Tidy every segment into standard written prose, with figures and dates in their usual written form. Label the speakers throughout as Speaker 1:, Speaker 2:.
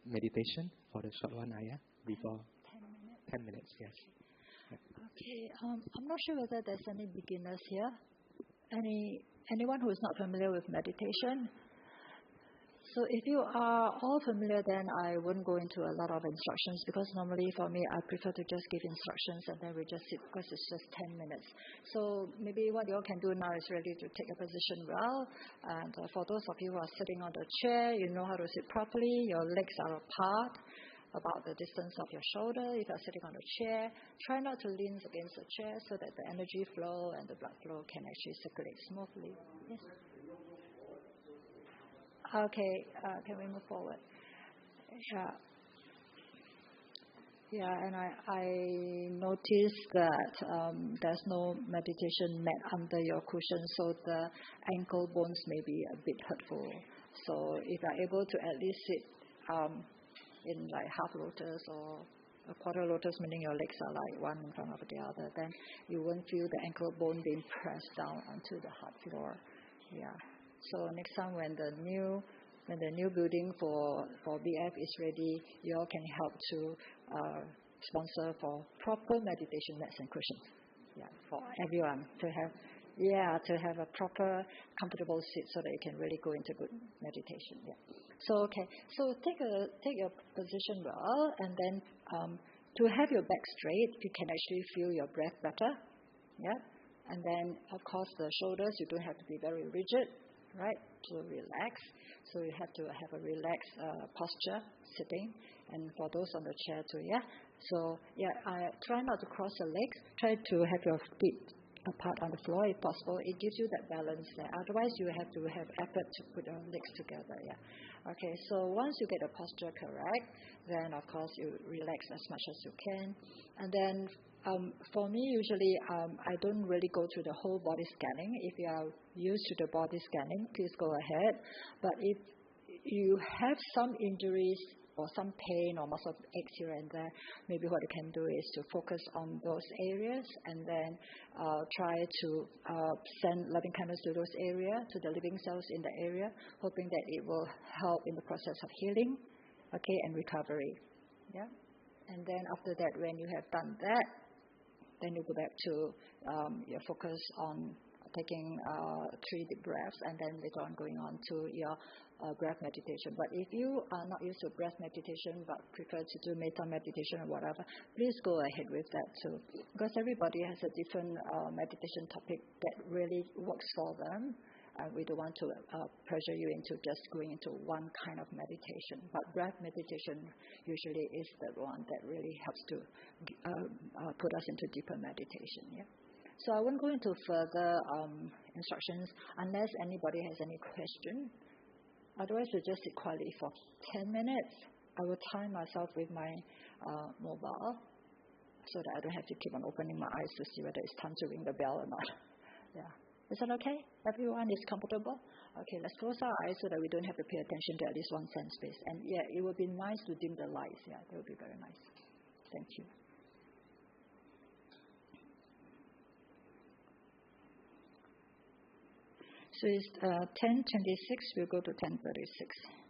Speaker 1: meditation for the short one, Ayya, before
Speaker 2: 10 minutes.
Speaker 1: 10 minutes, yes.
Speaker 2: Okay, I'm not sure whether there's any beginners here. Anyone who is not familiar with meditation? So if you are all familiar, then I wouldn't go into a lot of instructions, because normally for me, I prefer to just give instructions and then we just sit, because it's just 10 minutes. So maybe what you all can do now is really to take a position well. And for those of you who are sitting on the chair, you know how to sit properly. Your legs are apart, about the distance of your shoulder. If you're sitting on a chair, try not to lean against the chair so that the energy flow and the blood flow can actually circulate smoothly. Yes. Okay, can we move forward? Yeah, and I noticed that there's no meditation mat under your cushion, so the ankle bones may be a bit hurtful. So if you're able to at least sit in like half lotus or a quarter lotus, meaning your legs are like one in front of the other, then you won't feel the ankle bone being pressed down onto the hard floor. Yeah. So next time when the new building for BF is ready, you all can help to sponsor for proper meditation mats and cushions. Yeah, for everyone to have a proper comfortable seat so that you can really go into good meditation. Yeah. So take your position well, and then to have your back straight, you can actually feel your breath better. Yeah. And then of course the shoulders, you don't have to be very rigid. Right, to relax. So you have to have a relaxed posture, sitting, and for those on the chair too. Yeah. So try not to cross your legs. Try to have your feet apart on the floor if possible. It gives you that balance there. Otherwise, you have to have effort to put your legs together. Yeah. Okay. So once you get the posture correct, then of course you relax as much as you can, and then. For me, usually, I don't really go through the whole body scanning. If you are used to the body scanning, please go ahead. But if you have some injuries or some pain or muscle aches here and there, maybe what you can do is to focus on those areas and then try to send loving kindness to those areas, to the living cells in the area, hoping that it will help in the process of healing, okay, and recovery. Yeah. And then after that, when you have done that, then you go back to your focus on taking 3 deep breaths, and then later on going on to your breath meditation. But if you are not used to breath meditation but prefer to do metta meditation or whatever, please go ahead with that too. Because everybody has a different meditation topic that really works for them. We don't want to pressure you into just going into one kind of meditation. But breath meditation usually is the one that really helps to put us into deeper meditation. Yeah. So I won't go into further instructions unless anybody has any question. Otherwise, we'll just sit quietly for 10 minutes. I will time myself with my mobile so that I don't have to keep on opening my eyes to see whether it's time to ring the bell or not. Yeah. Is that okay? Everyone is comfortable? Okay, let's close our eyes so that we don't have to pay attention to at least one sense space. And yeah, it would be nice to dim the lights. Yeah, that would be very nice. Thank you. So it's 10:26. We'll go to 10:36.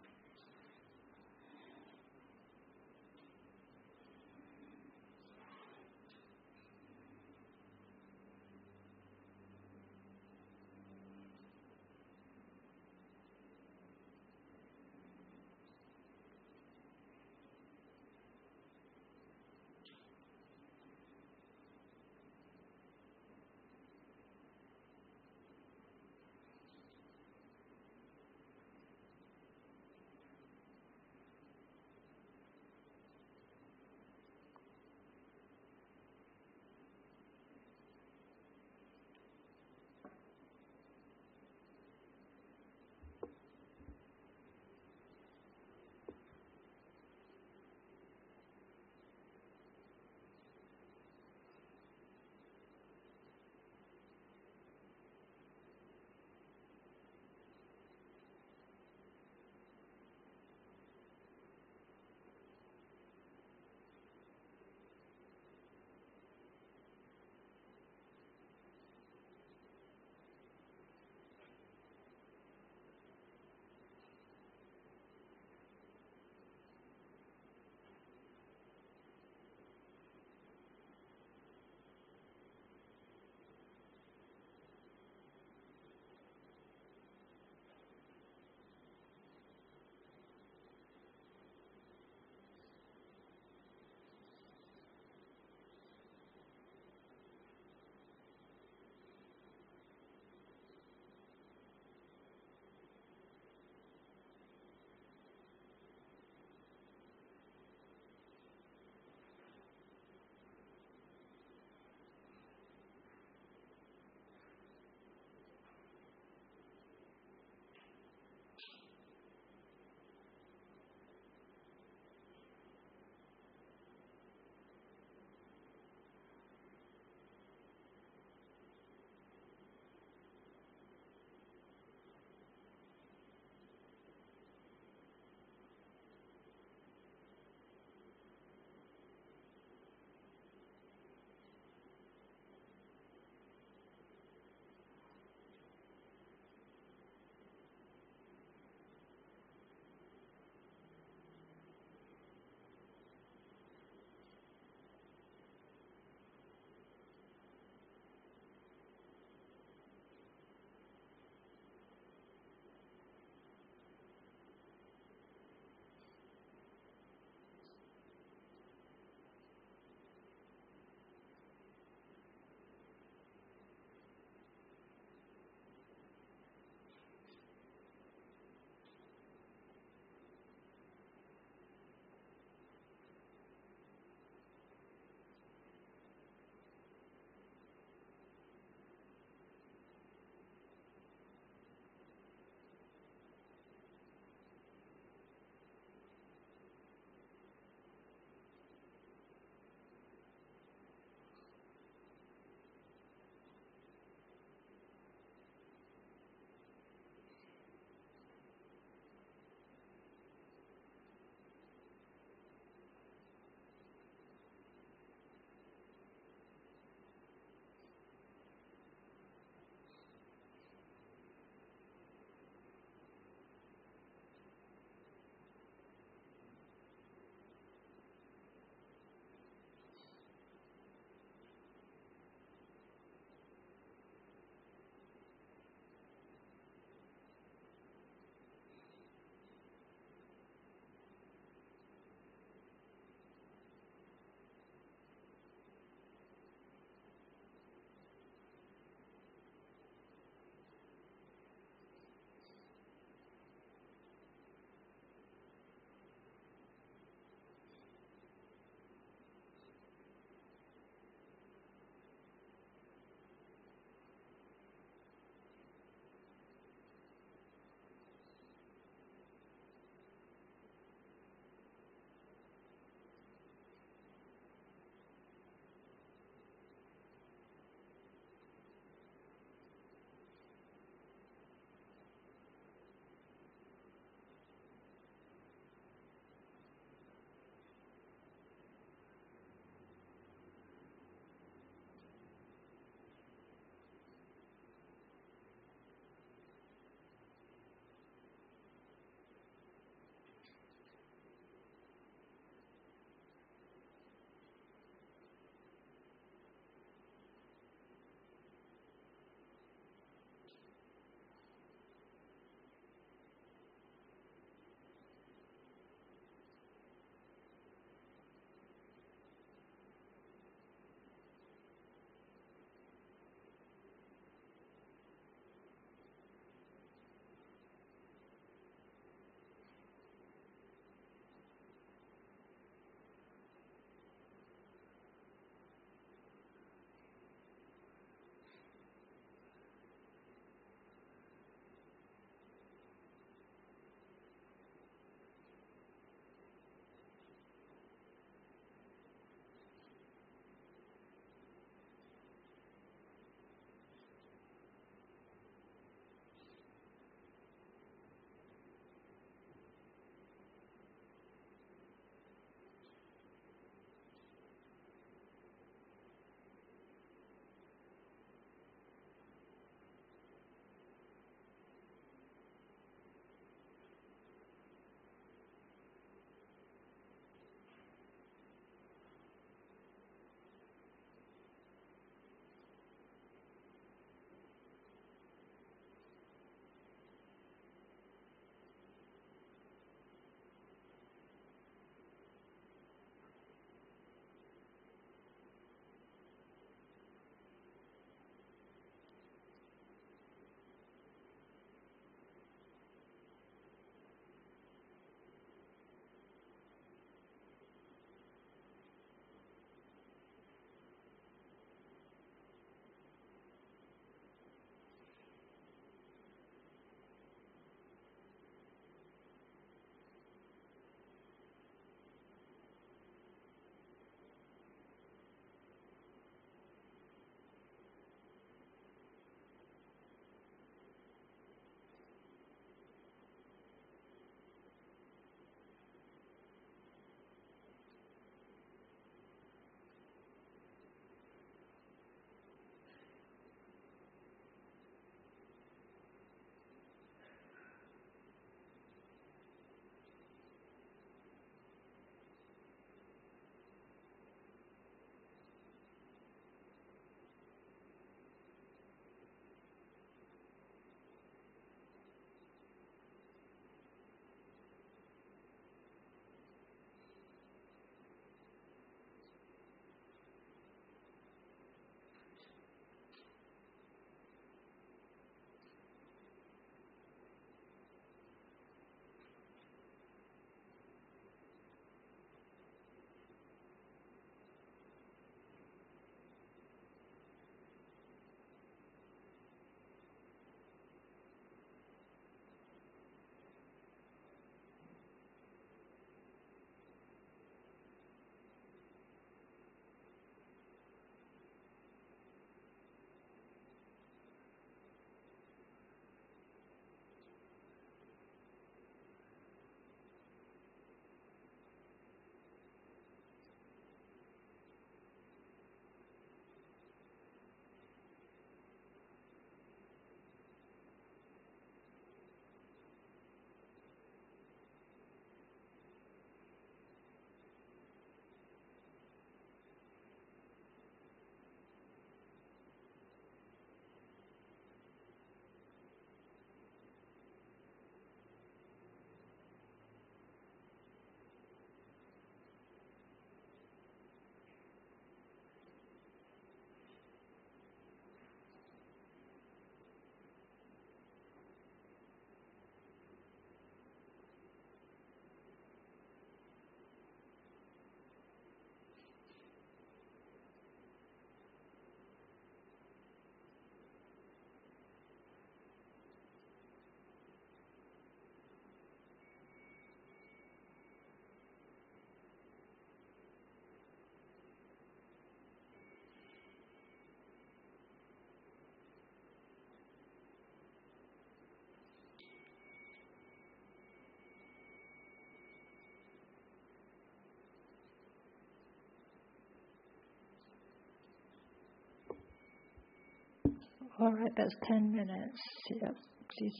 Speaker 2: All right, that's 10 minutes. Yeah, please.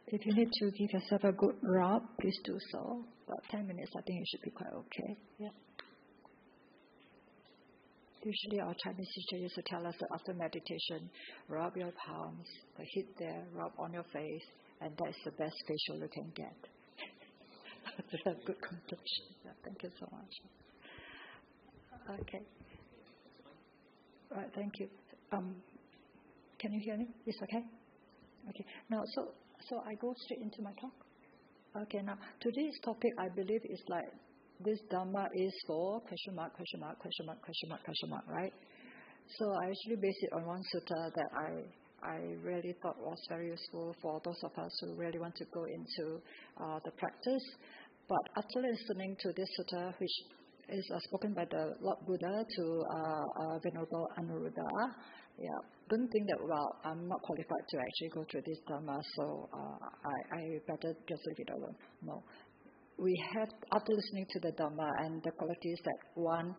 Speaker 2: If you need to give yourself a good rub, please do so. About 10 minutes, I think it should be quite okay. Yeah. Usually our Chinese teacher used to tell us that after meditation, rub your palms, the heat there, rub on your face, and that's the best facial you can get. To have good complexion. Yeah, thank you so much. Okay. Right, thank you. Can you hear me? It's okay? Okay. Now, so I go straight into my talk? Okay, now, today's topic, I believe, is like, this Dhamma is for question mark, right? So I actually based it on one sutta that I really thought was very useful for those of us who really want to go into the practice. But after listening to this sutta, which is spoken by the Lord Buddha to Venerable Anuruddha, don't think that, well, I'm not qualified to actually go through this Dhamma, so I better just leave it alone. No. We have, after listening to the Dhamma and the qualities that one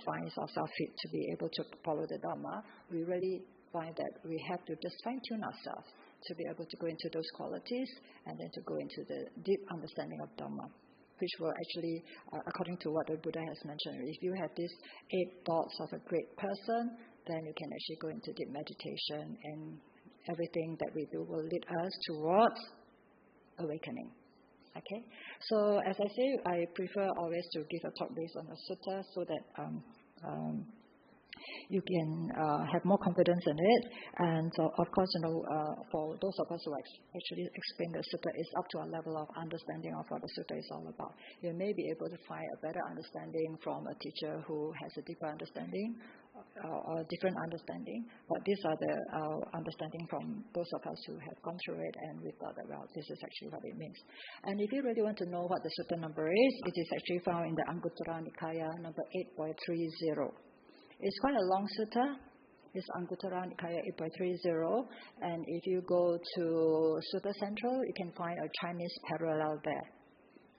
Speaker 2: finds ourselves fit to be able to follow the Dhamma, we really find that we have to just fine-tune ourselves to be able to go into those qualities and then to go into the deep understanding of Dhamma, which will actually, according to what the Buddha has mentioned, if you have these 8 thoughts of a great person, then you can actually go into deep meditation, and everything that we do will lead us towards awakening. Okay, so as I say, I prefer always to give a talk based on a sutta so that you can have more confidence in it. And of course, for those of us who actually explain the sutta, it's up to a level of understanding of what the sutta is all about. You may be able to find a better understanding from a teacher who has a deeper understanding or a different understanding, but these are the understanding from those of us who have gone through it, and we thought that, well, this is actually what it means. And if you really want to know what the sutta number is, it is actually found in the Anguttara Nikaya number 8.30. It's quite a long sutta. It's Anguttara Nikaya 8.30, and if you go to Sutta Central, you can find a Chinese parallel there.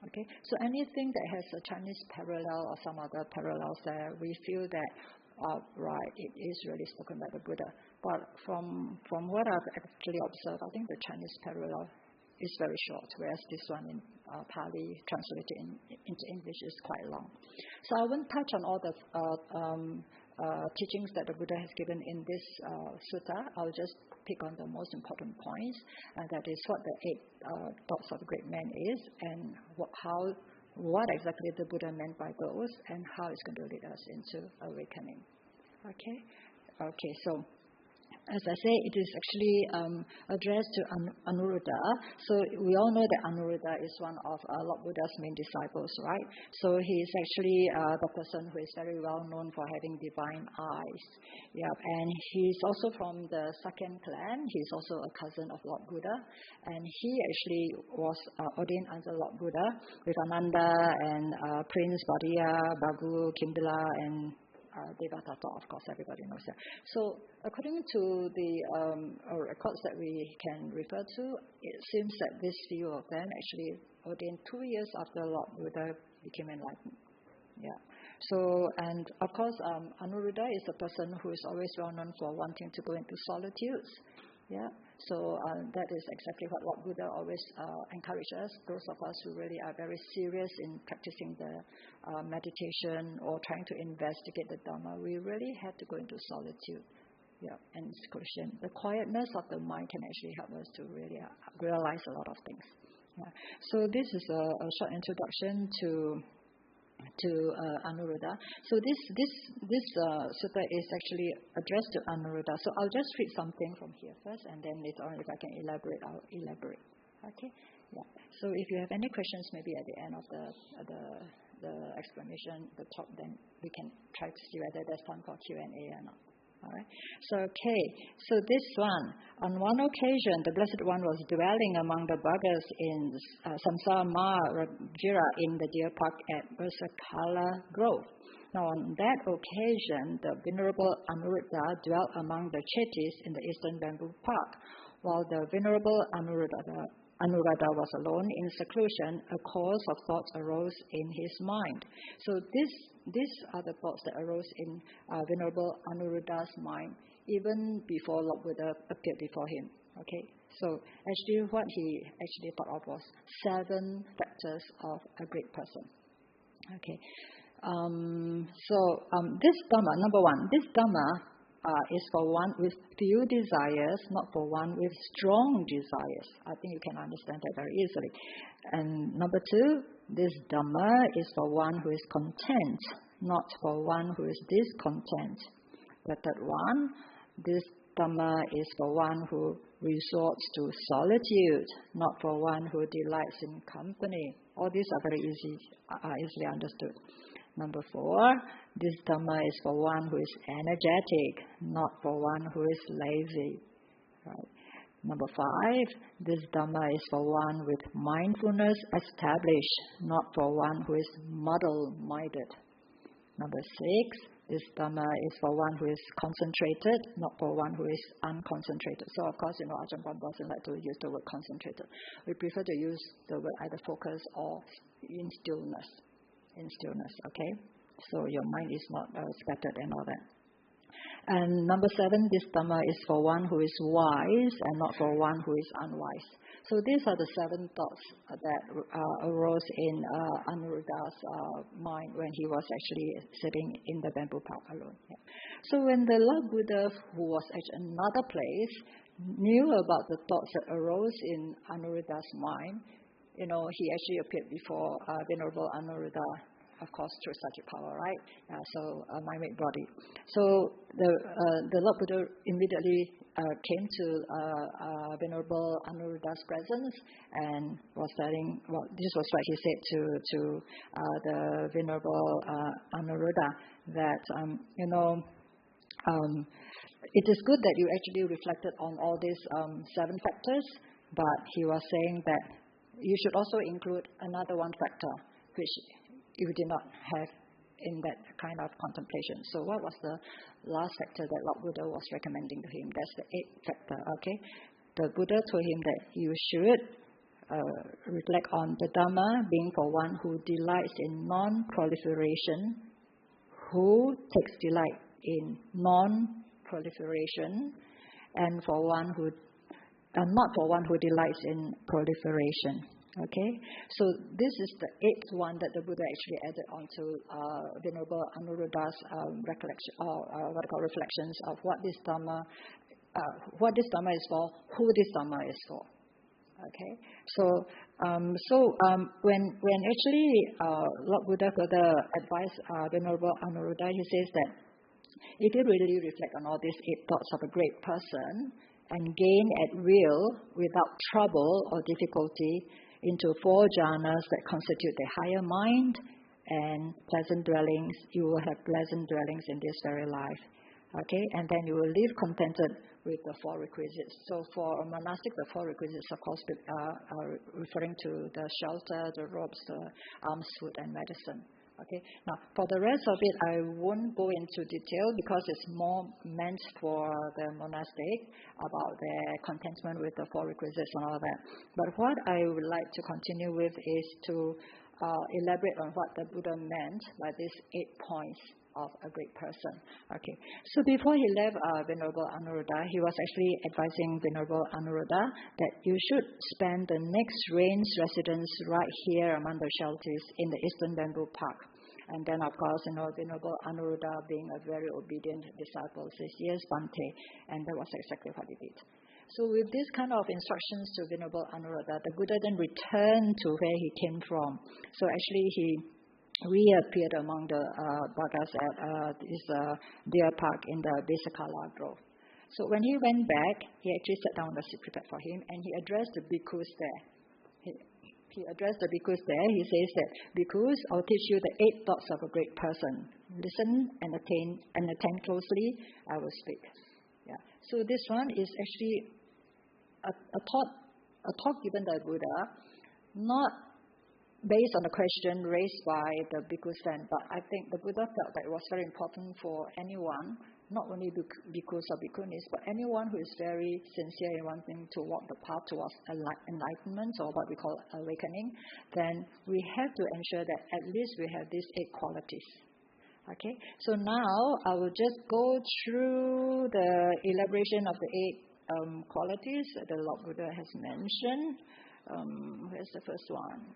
Speaker 2: Okay, so anything that has a Chinese parallel or some other parallels there, we feel that right, it is really spoken by the Buddha. But from what I've actually observed, I think the Chinese parallel is very short, whereas this one in Pali translated into English is quite long. So I won't touch on all the teachings that the Buddha has given in this sutta. I'll just pick on the most important points, and that is what the 8 thoughts of a great man is, and what exactly the Buddha meant by those, and how it's going to lead us into awakening. Okay, so as I say, it is actually addressed to Anuruddha. So we all know that Anuruddha is one of Lord Buddha's main disciples, right? So he is actually the person who is very well known for having divine eyes. Yeah, and he's also from the Sakyan clan. He's also a cousin of Lord Buddha, and he actually was ordained under Lord Buddha with Ananda and Prince Bhadia, Bagu, Kimbila, and Devadatta, of course, everybody knows that. So according to the records that we can refer to, it seems that this few of them actually ordained 2 years after Lord Buddha became enlightened. Yeah. So, and of course, Anuruddha is a person who is always well known for wanting to go into solitudes. Yeah. So that is exactly what Lord Buddha always encourages those of us who really are very serious in practicing the meditation or trying to investigate the Dhamma. We really have to go into solitude, and seclusion. The quietness of the mind can actually help us to really realize a lot of things. Yeah. So this is a short introduction to Anuruddha. So this sutta is actually addressed to Anuruddha. So I'll just read something from here first, and then later on, if I can elaborate, I'll elaborate. Okay. Yeah. So if you have any questions, maybe at the end of the explanation, the talk, then we can try to see whether there's time for Q&A or not. All right. So this one, on one occasion, the Blessed One was dwelling among the buggers in Samsara Rajira in the deer park at 𝑝𝑟𝑒𝑠𝑒𝑒𝑒𝑒𝑒𝑒𝑚 Grove. Now, on that occasion, the Venerable Anuruddha dwelt among the Chetis in the Eastern Bamboo Park, while the Venerable Anuruddha was alone in seclusion. A course of thoughts arose in his mind. So these are the thoughts that arose in Venerable Anuruddha's mind. even before Lord Buddha appeared before him. Okay, so actually what he actually thought of was 7 factors of a great person. Okay, this Dhamma, number 1, this Dhamma is for one with few desires, not for one with strong desires. I think you can understand that very easily. And number 2, this Dhamma is for one who is content, not for one who is discontent. The third one, this Dhamma is for one who resorts to solitude, not for one who delights in company. All these are very easily understood. Number 4, this Dhamma is for one who is energetic, not for one who is lazy. Right? Number 5, this Dhamma is for one with mindfulness established, not for one who is muddle-minded. Number 6, this Dhamma is for one who is concentrated, not for one who is unconcentrated. So, of course, Ajahn Brahm doesn't like to use the word concentrated. We prefer to use the word either focus or in stillness. Okay? So, your mind is not scattered and all that. And number 7, this Dhamma is for one who is wise and not for one who is unwise. So these are the 7 thoughts that arose in Anuruddha's mind when he was actually sitting in the bamboo park alone. Yeah. So when the Lord Buddha, who was at another place, knew about the thoughts that arose in Anuruddha's mind, he actually appeared before Venerable Anuruddha, of course, through such a power, right? Mind-made body. So the Lord Buddha immediately came to Venerable Anuruddha's presence and was telling, this was what he said to the Venerable Anuruddha, that, it is good that you actually reflected on all these 7 factors, but he was saying that you should also include another 1 factor, which you did not have in that kind of contemplation. So what was the last factor that Lord Buddha was recommending to him? That's the 8th factor, okay? The Buddha told him that you should reflect on the Dhamma being for one who delights in non-proliferation, who takes delight in non-proliferation, and for one who, not for one who delights in proliferation. Okay, so this is the 8th one that the Buddha actually added onto Venerable Anuruddha's recollection, or reflections of what this Dhamma is for, who this Dhamma is for. Okay, so when actually Lord Buddha further advised Venerable Anuruddha, he says that if you really reflect on all these 8 thoughts of a great person and gain at will without trouble or difficulty into 4 jhanas that constitute the higher mind and pleasant dwellings, you will have pleasant dwellings in this very life. Okay, and then you will live contented with the 4 requisites. So for a monastic, the 4 requisites, of course, are referring to the shelter, the robes, the alms, food, and medicine. Okay. Now, for the rest of it, I won't go into detail because it's more meant for the monastic about their contentment with the 4 requisites and all that. But what I would like to continue with is to elaborate on what the Buddha meant by these 8 points of a great person. Okay. So before he left Venerable Anuruddha, he was actually advising Venerable Anuruddha that you should spend the next rain's residence right here among the shelters in the Eastern Bamboo Park. And then, of course, Venerable Anuruddha, being a very obedient disciple, says, yes, Bhante. And that was exactly what he did. So with this kind of instructions to Venerable Anuruddha, the Buddha then returned to where he came from. So actually, he reappeared among the Bhagas at this deer park in the 𝐵𝒉𝒂𝒎𝒂 grove. So when he went back, he actually sat down on the seat prepared for him, and he addressed the bhikkhus there. He addressed the bhikkhus there. He says that, bhikkhus, I'll teach you the 8 thoughts of a great person. Listen and attend closely. I will speak. Yeah. So this one is actually a talk given by Buddha, not based on the question raised by the bhikkhus then, but I think the Buddha felt that it was very important for anyone, not only bhikkhus or bhikkhunis, but anyone who is very sincere in wanting to walk the path towards enlightenment, or what we call awakening, then we have to ensure that at least we have these 8 qualities. Okay, so now I will just go through the elaboration of the 8 qualities that the Lord Buddha has mentioned. Where's the first one?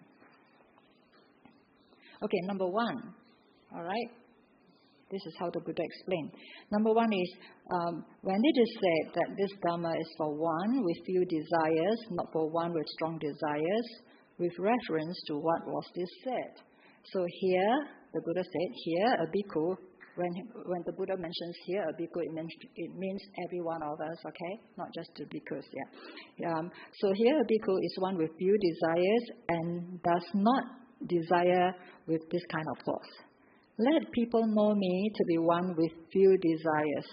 Speaker 2: Okay, number 1. All right. This is how the Buddha explained. Number 1 is, when it is said that this Dhamma is for one with few desires, not for one with strong desires, with reference to what was this said. So here, the Buddha said, here a bhikkhu, when the Buddha mentions here a bhikkhu, it means every one of us, okay? Not just the bhikkhus, yeah. So here a bhikkhu is one with few desires and does not desire with this kind of thoughts. Let people know me to be one with few desires.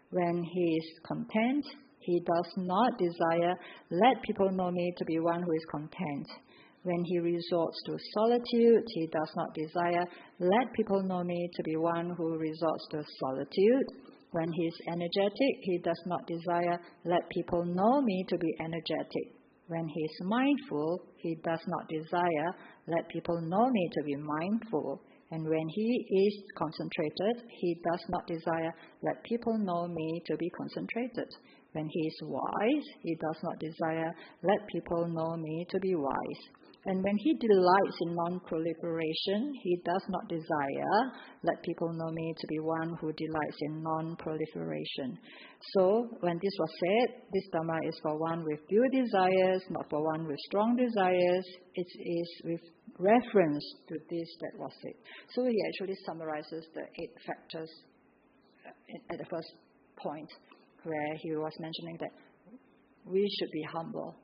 Speaker 2: When he is content, he does not desire. Let people know me to be one who is content. When he resorts to solitude, he does not desire. Let people know me to be one who resorts to solitude. When he is energetic, he does not desire. Let people know me to be energetic. When he is mindful, he does not desire. Let people know me to be mindful. And when he is concentrated, he does not desire. Let people know me to be concentrated. When he is wise, he does not desire. Let people know me to be wise. And when he delights in non-proliferation, he does not desire. Let people know me to be one who delights in non-proliferation. So, when this was said, this Dhamma is for one with few desires, not for one with strong desires. It is with reference to this that was said. So, he actually summarizes the 8 factors at the first point, where he was mentioning that we should be humble.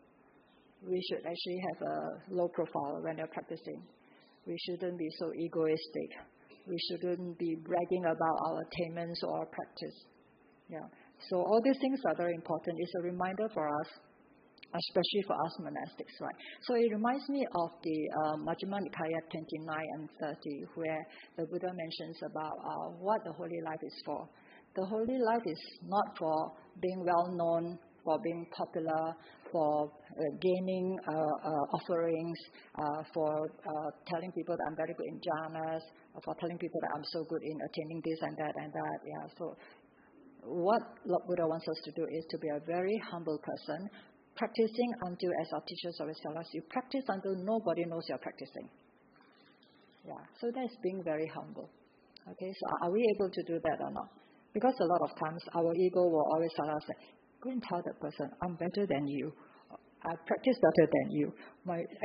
Speaker 2: We should actually have a low profile when you're practicing. We shouldn't be so egoistic. We shouldn't be bragging about our attainments or our practice. Yeah. So all these things are very important. It's a reminder for us, especially for us monastics, right? So it reminds me of the Majjhima Nikaya 29 and 30, where the Buddha mentions about what the holy life is for. The holy life is not for being well known, for being popular, for gaining offerings, for telling people that I'm very good in jhanas, for telling people that I'm so good in attaining this and that and that. Yeah. So what Lord Buddha wants us to do is to be a very humble person, practicing until, as our teachers always tell us, you practice until nobody knows you're practicing. Yeah. So that's being very humble. Okay. So are we able to do that or not? Because a lot of times our ego will always tell us that, go and tell that person, I'm better than you. I practice better than you.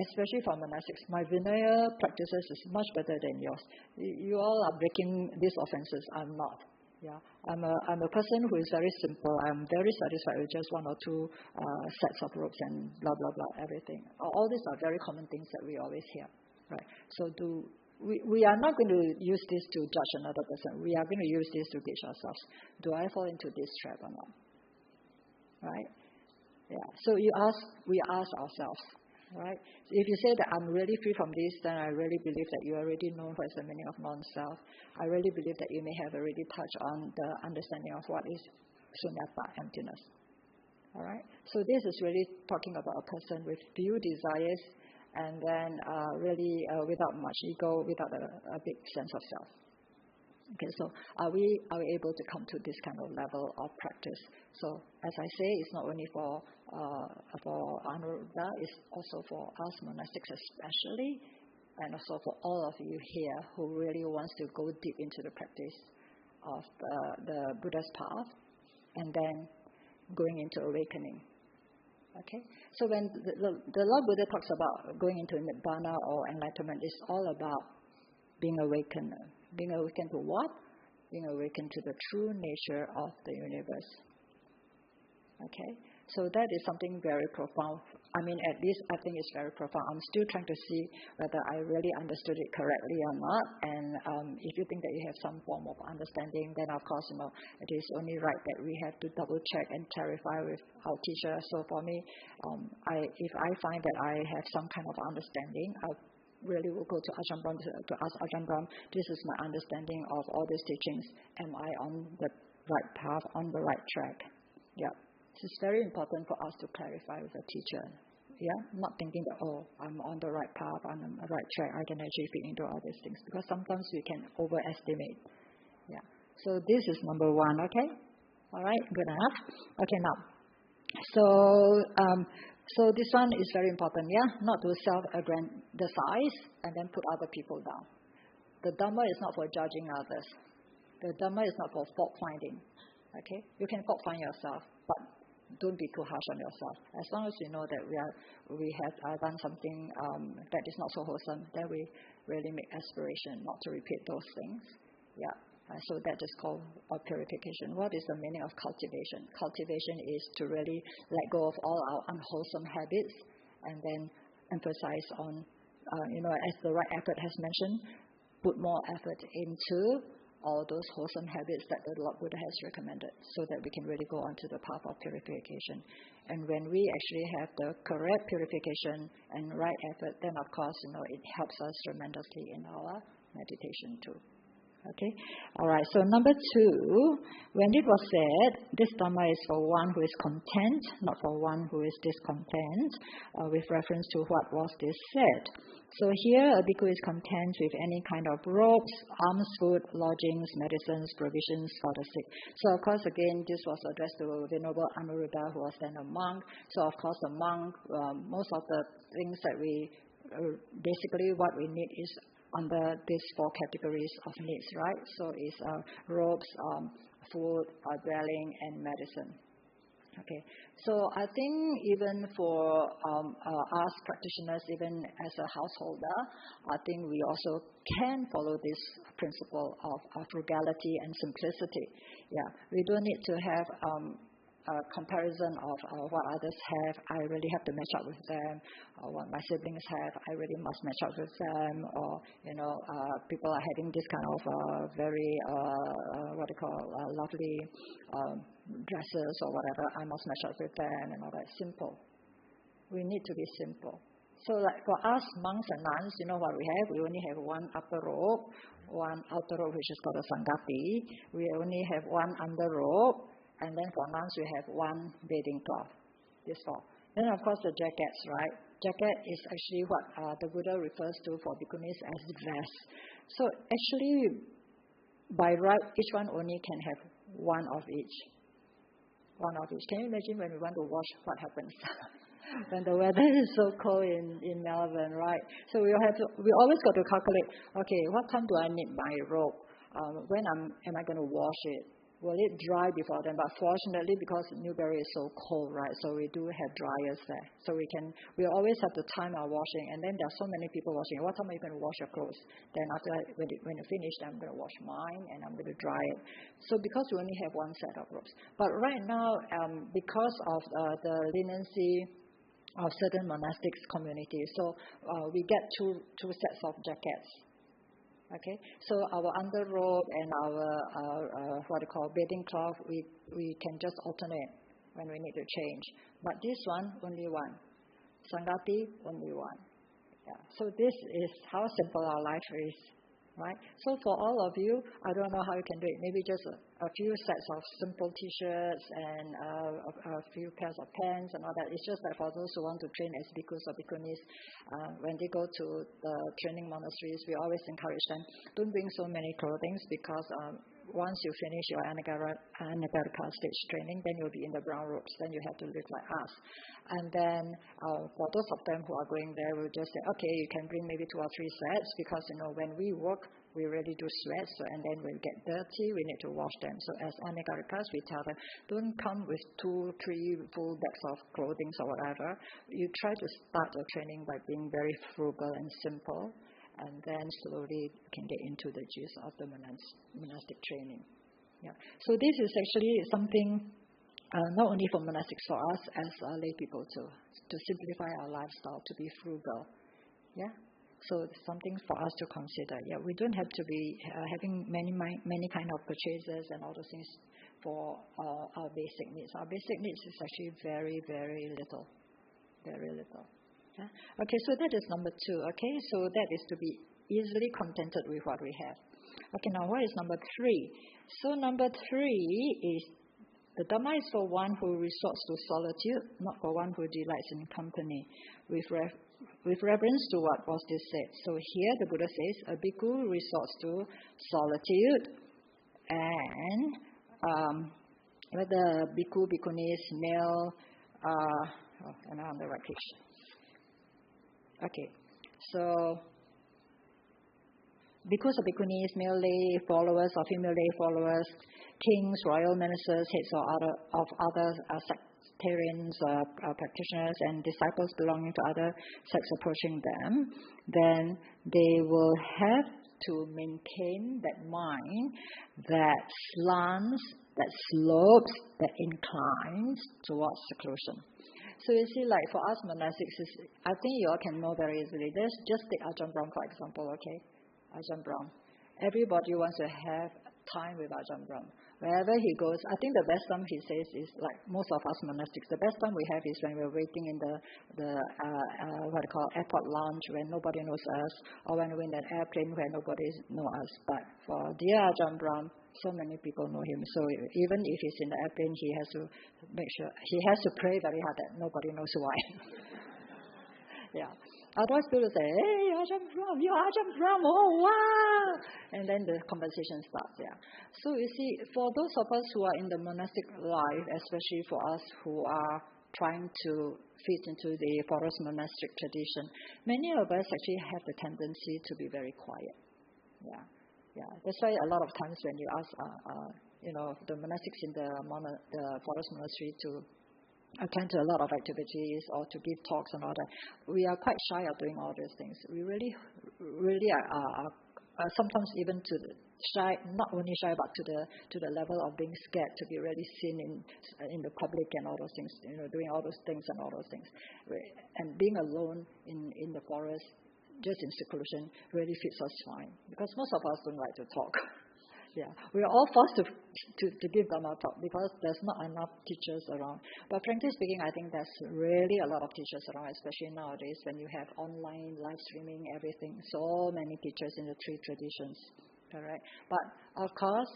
Speaker 2: Especially for monastics, my Vinaya practices is much better than yours. You all are breaking these offenses. I'm not. Yeah, I'm a person who is very simple. I'm very satisfied with just 1 or 2 sets of robes and blah blah blah everything. All these are very common things that we always hear, right? So we are not going to use this to judge another person. We are going to use this to gauge ourselves. Do I fall into this trap or not? Right? Yeah. So we ask ourselves, right? If you say that I'm really free from this, then I really believe that you already know what is the meaning of non-self. I really believe that you may have already touched on the understanding of what is sunyata, emptiness. All right? So this is really talking about a person with few desires and then really without much ego, without a big sense of self. Okay, so are we able to come to this kind of level of practice? So as I say, it's not only for Anuruddha, it's also for us monastics especially, and also for all of you here who really wants to go deep into the practice of the Buddha's path, and then going into awakening. Okay, so when the Lord Buddha talks about going into Nibbana or enlightenment, it's all about being awakened. Being awakened to what? Being awakened to the true nature of the universe. Okay? So that is something very profound. I mean, at least I think it's very profound. I'm still trying to see whether I really understood it correctly or not. And if you think that you have some form of understanding, then of course, it is only right that we have to double check and clarify with our teacher. So for me, if I find that I have some kind of understanding, I really will go to Ajahn Brahm to ask Ajahn Brahm, this is my understanding of all these teachings. Am I on the right path, on the right track? Yeah. It's very important for us to clarify with the teacher. Yeah, not thinking that, I'm on the right path, I'm on the right track, I can actually fit into all these things. Because sometimes we can overestimate Yeah. So this is number one, okay? All right, good enough. Okay, now. So this one is very important, yeah? Not to self-aggrandise and then put other people down. The Dhamma is not for judging others. The Dhamma is not for fault finding. Okay? You can fault find yourself, but don't be too harsh on yourself. As long as you know that we have done something that is not so wholesome, then we really make aspiration not to repeat those things. Yeah. So that is called purification. What is the meaning of cultivation? Cultivation is to really let go of all our unwholesome habits and then emphasize on, as the right effort has mentioned, put more effort into all those wholesome habits that the Lord Buddha has recommended so that we can really go on to the path of purification. And when we actually have the correct purification and right effort, then of course, it helps us tremendously in our meditation too. Okay, all right. So number two, when it was said, this Dhamma is for one who is content, not for one who is discontent, with reference to what was this said. So here, a bhikkhu is content with any kind of robes, alms, food, lodgings, medicines, provisions for the sick. So of course, again, this was addressed to Venerable Anuruddha, who was then a monk. So of course, the monk, most of the things that basically what we need is under these four categories of needs, right? So it's robes, food, dwelling, and medicine. Okay, so I think even for us practitioners, even as a householder, I think we also can follow this principle of frugality and simplicity. Yeah, we don't need to have a comparison of what others have. I really have to match up with them, or what my siblings have, I really must match up with them, or people are having this kind of very lovely dresses or whatever, I must match up with them and all that. Simple. We need to be simple. So like for us monks and nuns, you know what we have? We only have one upper robe, one outer robe which is called a Sangati. We only have one under robe. And then for nuns, we have one bathing cloth. This four. Then, of course, the jackets, right? Jacket is actually what the Buddha refers to for bhikkhunis as vest. So actually, by right, each one only can have one of each. One of each. Can you imagine when we want to wash, what happens? When the weather is so cold in Melbourne, right? So we always got to calculate, okay, what time do I need my robe? When am I going to wash it? Will it dry before then? But fortunately, because Newbury is so cold, right? So we do have dryers there. So we always have to time our washing. And then there are so many people washing. What time are you going to wash your clothes? Then after when you finish, then I'm going to wash mine and I'm going to dry it. So because we only have one set of robes. But right now, because of the leniency of certain monastics communities, so we get two sets of jackets. Okay, so our underrobe and our bathing cloth, we can just alternate when we need to change. But this one, only one. Sangati, only one. Yeah. So this is how simple our life is, right? So for all of you, I don't know how you can do it. Maybe just a few sets of simple T-shirts and a few pairs of pants and all that. It's just that for those who want to train as bhikkhus or bhikkhunis, when they go to the training monasteries, we always encourage them, don't bring so many clothing because once you finish your Anagarika stage training, then you'll be in the brown robes. Then you have to live like us. And then for those of them who are going there, we'll just say, okay, you can bring maybe 2 or 3 sets because, when we work, we really do sweat. So, and then when we get dirty, we need to wash them. So as Anagarikas, we tell them, don't come with 2, 3 full bags of clothing or whatever. You try to start your training by being very frugal and simple. And then slowly you can get into the gist of the monastic training. Yeah. So this is actually something not only for monastics, for us as lay people too, to simplify our lifestyle, to be frugal. Yeah. So it's something for us to consider. Yeah, we don't have to be having many kind of purchases and all those things for our basic needs. Our basic needs is actually very, very little. Very little. Yeah? Okay, so that is number 2. Okay, so that is to be easily contented with what we have. Okay, now what is number 3? So number 3 is the Dhamma is for one who resorts to solitude, not for one who delights in company. With reference to what was just said. So here the Buddha says, a bhikkhu resorts to solitude and the bhikkhu, bhikkhunis, male, am I on the right page? Okay, so bhikkhus or bhikkhunis, male lay followers or female lay followers, kings, royal ministers, heads of other sectarians, practitioners, and disciples belonging to other sects approaching them, then they will have to maintain that mind that slants, that slopes, that inclines towards seclusion. So you see, like for us monastics, I think you all can know very easily. Just take Ajahn Brahm, for example, okay? Ajahn Brahm. Everybody wants to have time with Ajahn Brahm. Wherever he goes, I think the best time he says is like most of us monastics, the best time we have is when we're waiting in the airport lounge when nobody knows us, or when we're in an airplane where nobody knows us. But for dear Ajahn Brahm, so many people know him. So even if he's in the airplane, he has to make sure, he has to pray very hard that nobody knows why. Yeah. Otherwise people say, hey, Ajahn Brahm, you're Ajahn Brahm, oh wow! And then the conversation starts, yeah. So you see, for those of us who are in the monastic life, especially for us who are trying to fit into the forest monastic tradition, many of us actually have the tendency to be very quiet. Yeah. Yeah. That's why a lot of times when you ask, the monastics in the forest monastery to attend to a lot of activities or to give talks and all that, we are quite shy of doing all these things. We really are sometimes even to shy, not only shy, but to the level of being scared to be really seen in the public and all those things, doing all those things and all those things. And being alone in the forest, just in seclusion, really fits us fine, because most of us don't like to talk. Yeah, we are all forced to give Dhamma talk because there's not enough teachers around. But frankly speaking, I think there's really a lot of teachers around, especially nowadays when you have online, live streaming, everything. So many teachers in the three traditions. Correct. But of course,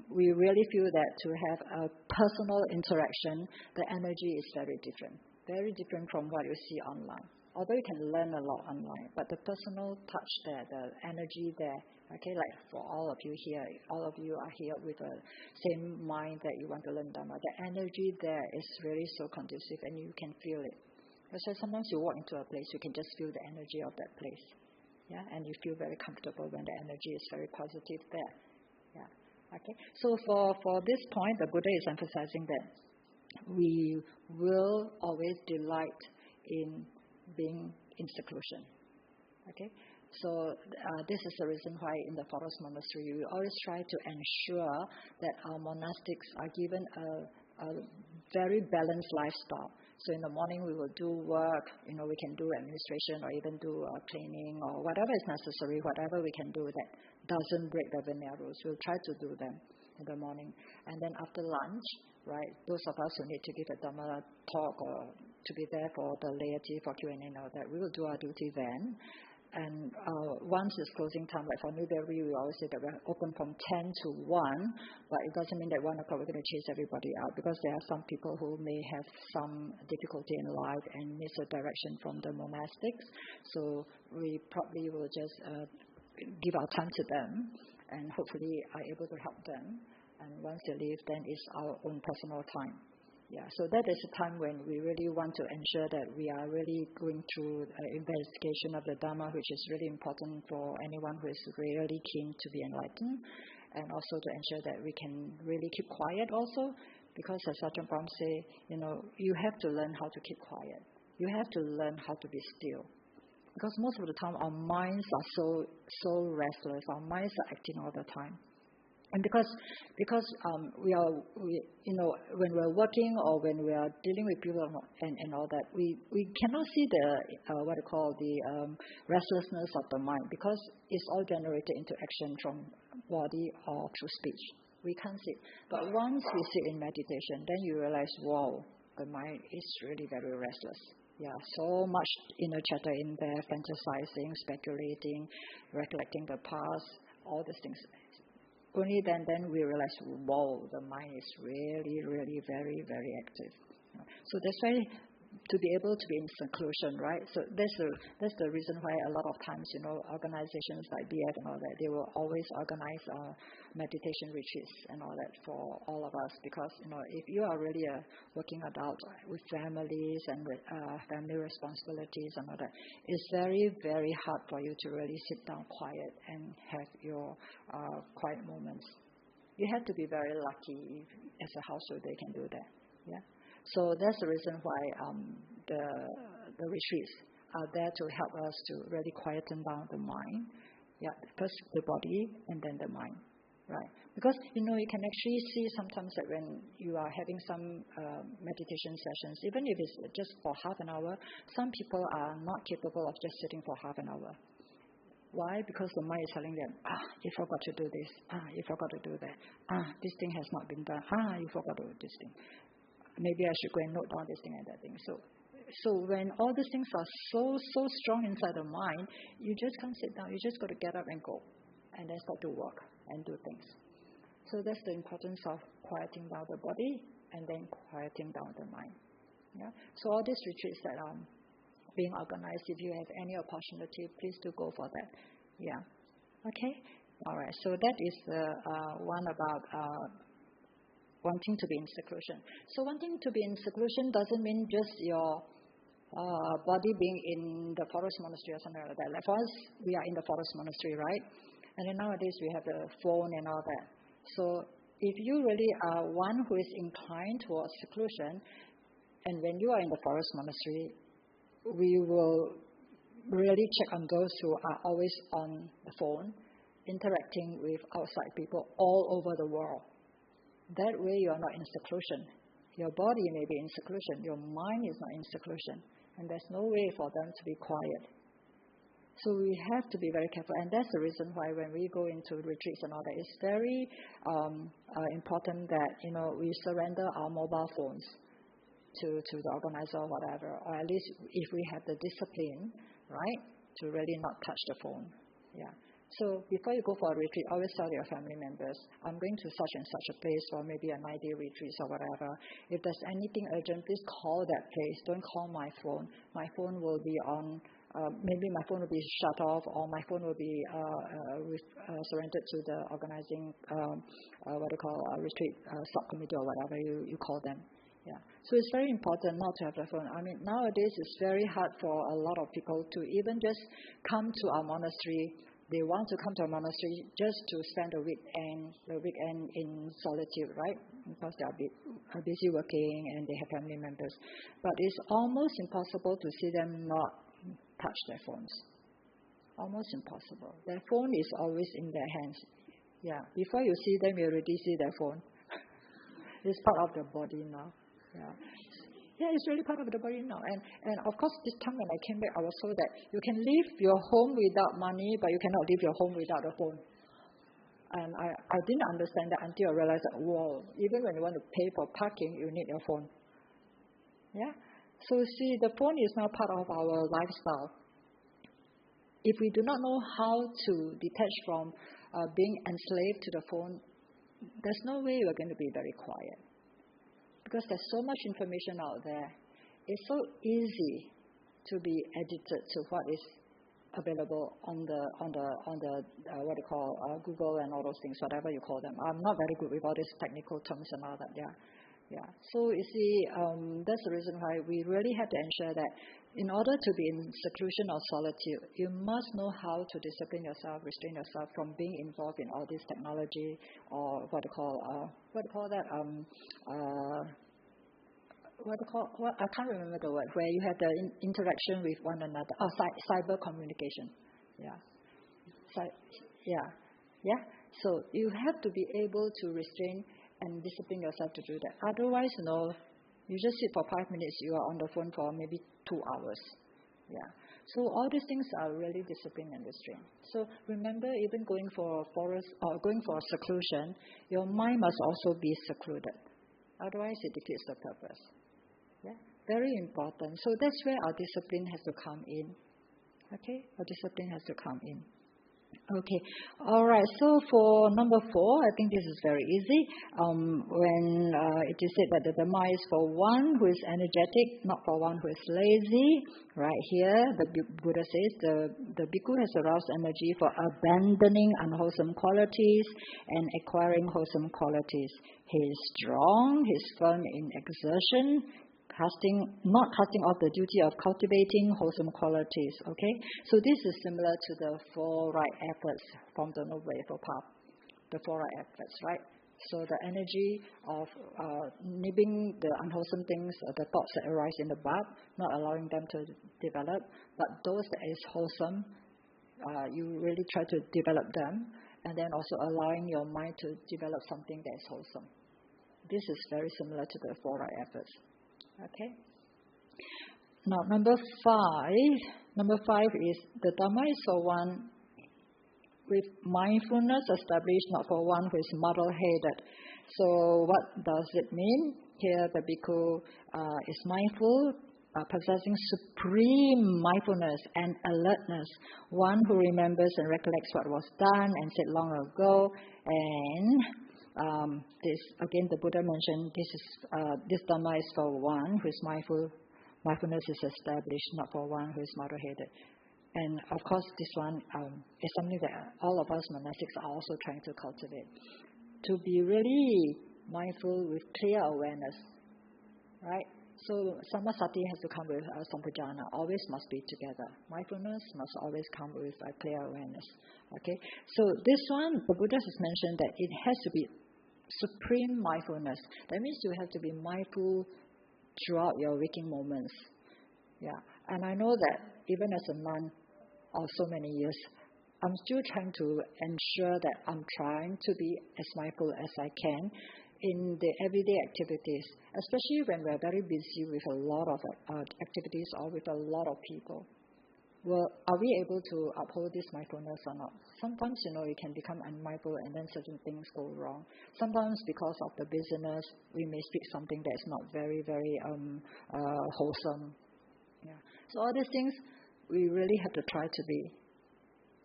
Speaker 2: we really feel that to have a personal interaction, the energy is very different from what you see online. Although you can learn a lot online, but the personal touch there, the energy there, okay, like for all of you here, all of you are here with the same mind that you want to learn Dhamma. The energy there is really so conducive and you can feel it. So sometimes you walk into a place, you can just feel the energy of that place. Yeah, and you feel very comfortable when the energy is very positive there. Yeah, okay. So for this point, the Buddha is emphasizing that we will always delight in being in seclusion. Okay, so this is the reason why in the forest monastery we always try to ensure that our monastics are given a very balanced lifestyle. So in the morning we will do work, we can do administration or even do cleaning or whatever is necessary, whatever we can do that doesn't break the Vinaya rules. We'll try to do them in the morning. And then after lunch, right, those of us who need to give a Dhamma talk or to be there for the laity, for Q&A and all that, we will do our duty then. And once it's closing time, like for Newbury, we always say that we're open from 10 to 1, but it doesn't mean that 1 o'clock we're going to chase everybody out, because there are some people who may have some difficulty in life and needs a direction from the monastics. So we probably will just give our time to them and hopefully are able to help them. And once they leave, then it's our own personal time. Yeah, so that is a time when we really want to ensure that we are really going through investigation of the Dhamma, which is really important for anyone who is really keen to be enlightened, and also to ensure that we can really keep quiet also, because as Ajahn Brahm say, you have to learn how to keep quiet. You have to learn how to be still. Because most of the time our minds are so restless, our minds are acting all the time. And because we are when we're working or when we are dealing with people and all that, we cannot see the restlessness of the mind, because it's all generated into action from body or through speech. We can't see it. But once we sit in meditation, then you realize, wow, the mind is really very restless. Yeah, so much inner chatter in there, fantasizing, speculating, recollecting the past, all these things. Only then we realize, wow, the mind is really, really very, very active. So that's why to be able to be in seclusion, right? So that's the reason why a lot of times, organizations like BF and all that, they will always organize meditation retreats and all that for all of us, because if you are really a working adult with families and with family responsibilities and all that, it's very, very hard for you to really sit down quiet and have your quiet moments. You have to be very lucky as a household they can do that. Yeah. So that's the reason why the retreats are there to help us to really quieten down the mind. Yeah, first the body and then the mind, right? Because you can actually see sometimes that when you are having some meditation sessions, even if it's just for half an hour, some people are not capable of just sitting for half an hour. Why? Because the mind is telling them, you forgot to do this. You forgot to do that. This thing has not been done. You forgot to do this thing. Maybe I should go and note down this thing and that thing. So when all these things are so strong inside the mind, you just can't sit down. You just got to get up and go, and then start to work and do things. So that's the importance of quieting down the body and then quieting down the mind. Yeah. So all these retreats that are being organized, if you have any opportunity, please do go for that. Yeah. Okay. All right. So that is the one about wanting to be in seclusion. So wanting to be in seclusion doesn't mean just your body being in the forest monastery or something like that. Like for us, we are in the forest monastery, right? And then nowadays we have the phone and all that. So if you really are one who is inclined towards seclusion, and when you are in the forest monastery, we will really check on those who are always on the phone, interacting with outside people all over the world. That way you are not in seclusion. Your body may be in seclusion. Your mind is not in seclusion. And there's no way for them to be quiet. So we have to be very careful. And that's the reason why when we go into retreats and all that, it's very important that, we surrender our mobile phones to the organizer or whatever. Or at least if we have the discipline, right, to really not touch the phone. Yeah. So before you go for a retreat, always tell your family members, I'm going to such and such a place for maybe a 9-day retreat or whatever. If there's anything urgent, please call that place. Don't call my phone. My phone will be on, maybe my phone will be shut off, or my phone will be surrendered to the organizing, retreat subcommittee or whatever you call them. Yeah. So it's very important not to have the phone. I mean, nowadays it's very hard for a lot of people to even just come to our monastery. They want to come to a monastery just to spend the weekend in solitude, right? Because they are busy working and they have family members. But it's almost impossible to see them not touch their phones. Almost impossible. Their phone is always in their hands. Yeah. Before you see them, you already see their phone. It's part of their body now. Yeah. Yeah, it's really part of the body now. And of course, this time when I came back, I was told that you can leave your home without money, but you cannot leave your home without a phone. And I didn't understand that until I realized that, whoa, even when you want to pay for parking, you need your phone. Yeah? So see, the phone is now part of our lifestyle. If we do not know how to detach from being enslaved to the phone, there's no way we're going to be very quiet. Because there's so much information out there. It's so easy to be addicted to what is available on the Google and all those things, whatever you call them. I'm not very good with all these technical terms and all that. Yeah. So you see, that's the reason why we really have to ensure that in order to be in seclusion or solitude, you must know how to discipline yourself, restrain yourself from being involved in all this technology or I can't remember the word, where you have the interaction with one another. Cyber communication. Yeah. So you have to be able to restrain and discipline yourself to do that. Otherwise, you just sit for 5 minutes, you are on the phone for maybe 2 hours. Yeah. So all these things are really discipline and restraint. So remember, even going for a forest or going for a seclusion, your mind must also be secluded. Otherwise, it defeats the purpose. Yeah. Very important. So that's where our discipline has to come in. Okay? Our discipline has to come in. Okay. All right. So for number 4, I think this is very easy. When it is said that the Dhamma is for one who is energetic, not for one who is lazy. Right here, the Buddha says the bhikkhu has aroused energy for abandoning unwholesome qualities and acquiring wholesome qualities. He is strong, he is firm in exertion, not casting off the duty of cultivating wholesome qualities. Okay, so this is similar to the 4 right efforts from the Noble Eightfold Path. The 4 right efforts, right? So the energy of nibbing the unwholesome things, the thoughts that arise in the bud, not allowing them to develop, but those that is wholesome, you really try to develop them, and then also allowing your mind to develop something that is wholesome. This is very similar to the 4 right efforts. Okay. Now number 5 is the Dhamma is for one with mindfulness established, not for one who is muddle-headed. So what does it mean? Here the bhikkhu is mindful, possessing supreme mindfulness and alertness, one who remembers and recollects what was done and said long ago. And this again, the Buddha mentioned this Dhamma is for one who is mindful. Mindfulness is established, not for one who is muddle-headed. And of course, this one is something that all of us monastics are also trying to cultivate. To be really mindful with clear awareness, right? So samasati has to come with sampajana, always must be together. Mindfulness must always come with a clear awareness. Okay, so this one, the Buddha has mentioned that it has to be supreme mindfulness. That means you have to be mindful throughout your waking moments. Yeah, and I know that even as a nun of so many years, I'm still trying to ensure that I'm trying to be as mindful as I can in the everyday activities, especially when we're very busy with a lot of activities or with a lot of people. Well, are we able to uphold this mindfulness or not? Sometimes, you can become unmindful and then certain things go wrong. Sometimes because of the busyness, we may speak something that is not very, very wholesome. Yeah. So all these things, we really have to try to be.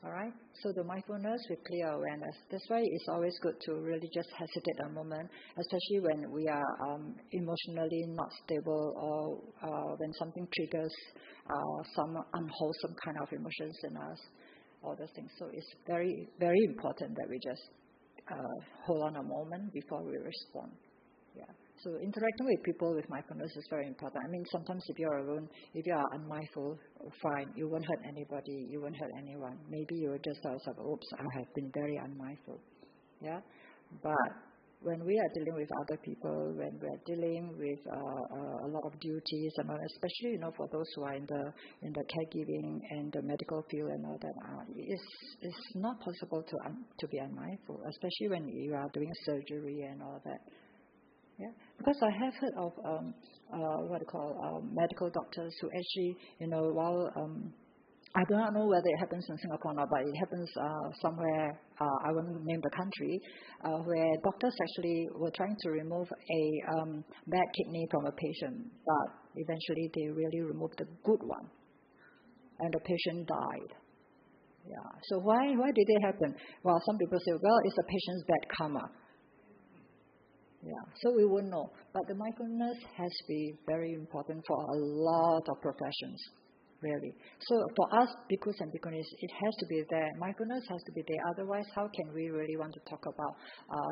Speaker 2: All right? So the mindfulness with clear awareness. That's why it's always good to really just hesitate a moment, especially when we are emotionally not stable or when something triggers some unwholesome kind of emotions in us, all those things. So it's very, very important that we just hold on a moment before we respond. Yeah. So interacting with people with mindfulness is very important. I mean, sometimes if you're alone, if you are unmindful, fine, you won't hurt anybody, you won't hurt anyone. Maybe you will just tell yourself, oops, I have been very unmindful. Yeah. But when we are dealing with other people, when we are dealing with a lot of duties, and especially for those who are in the caregiving and the medical field and all that, it's not possible to be unmindful, especially when you are doing surgery and all that. Yeah, because I have heard of medical doctors who actually, while I do not know whether it happens in Singapore or not, but it happens somewhere, I won't name the country, where doctors actually were trying to remove a bad kidney from a patient, but eventually they really removed the good one, and the patient died. Yeah. So why did it happen? Well, some people say, well, it's the patient's bad karma. Yeah, so we won't know. But the mindfulness has to be very important for a lot of professions, really. So for us, bhikkhus and bhikkhunis, it has to be there. Mindfulness has to be there. Otherwise, how can we really want to talk about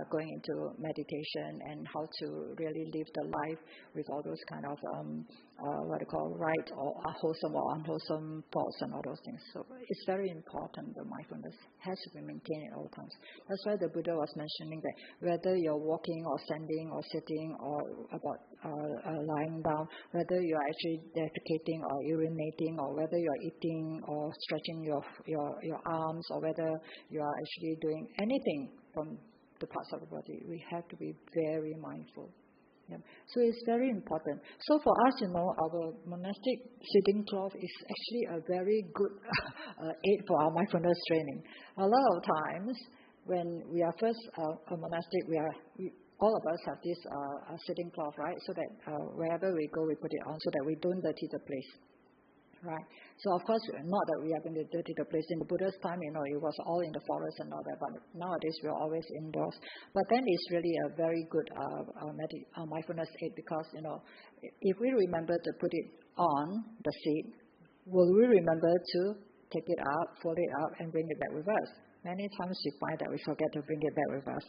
Speaker 2: going into meditation and how to really live the life with all those kind of right or wholesome or unwholesome thoughts and all those things. So it's very important. The mindfulness has to be maintained at all times. That's why the Buddha was mentioning that whether you're walking or standing or sitting or about lying down, whether you're actually defecating or urinating, or whether you're eating or stretching your arms, or whether you are actually doing anything from the parts of the body, we have to be very mindful. Yeah. So it's very important. So for us, our monastic sitting cloth is actually a very good aid for our mindfulness training. A lot of times, when we are first a monastic, all of us have this sitting cloth, right? So that wherever we go, we put it on so that we don't dirty the place. right? So, of course, not that we are going to dirty the place. In the Buddha's time, it was all in the forest and all that, but nowadays we're always indoors. But then it's really a very good mindfulness aid because, if we remember to put it on the seat, will we remember to take it out, fold it up, and bring it back with us? Many times we find that we forget to bring it back with us.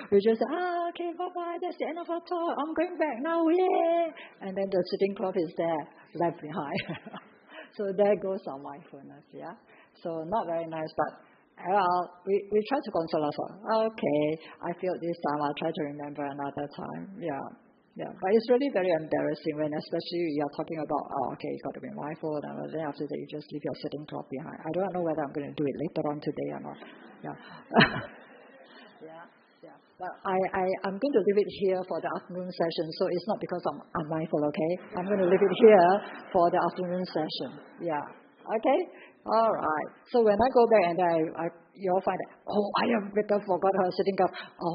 Speaker 2: We just say, okay, bye-bye, that's the end of our talk. I'm going back now, yay! And then the sitting cloth is there, left behind. So there goes our mindfulness, yeah? So not very nice, but we try to console ourselves. Okay, I failed this time, I'll try to remember another time, yeah. But it's really very embarrassing when especially you're talking about, okay, you've got to be mindful, and then after that you just leave your sitting cloth behind. I don't know whether I'm going to do it later on today or not. Yeah. Yeah. But I'm going to leave it here for the afternoon session. So it's not because I'm mindful, okay? I'm going to leave it here for the afternoon session. Yeah. Okay? All right. So when I go back and you all find that, Ayya Upekkha forgot her sitting cup.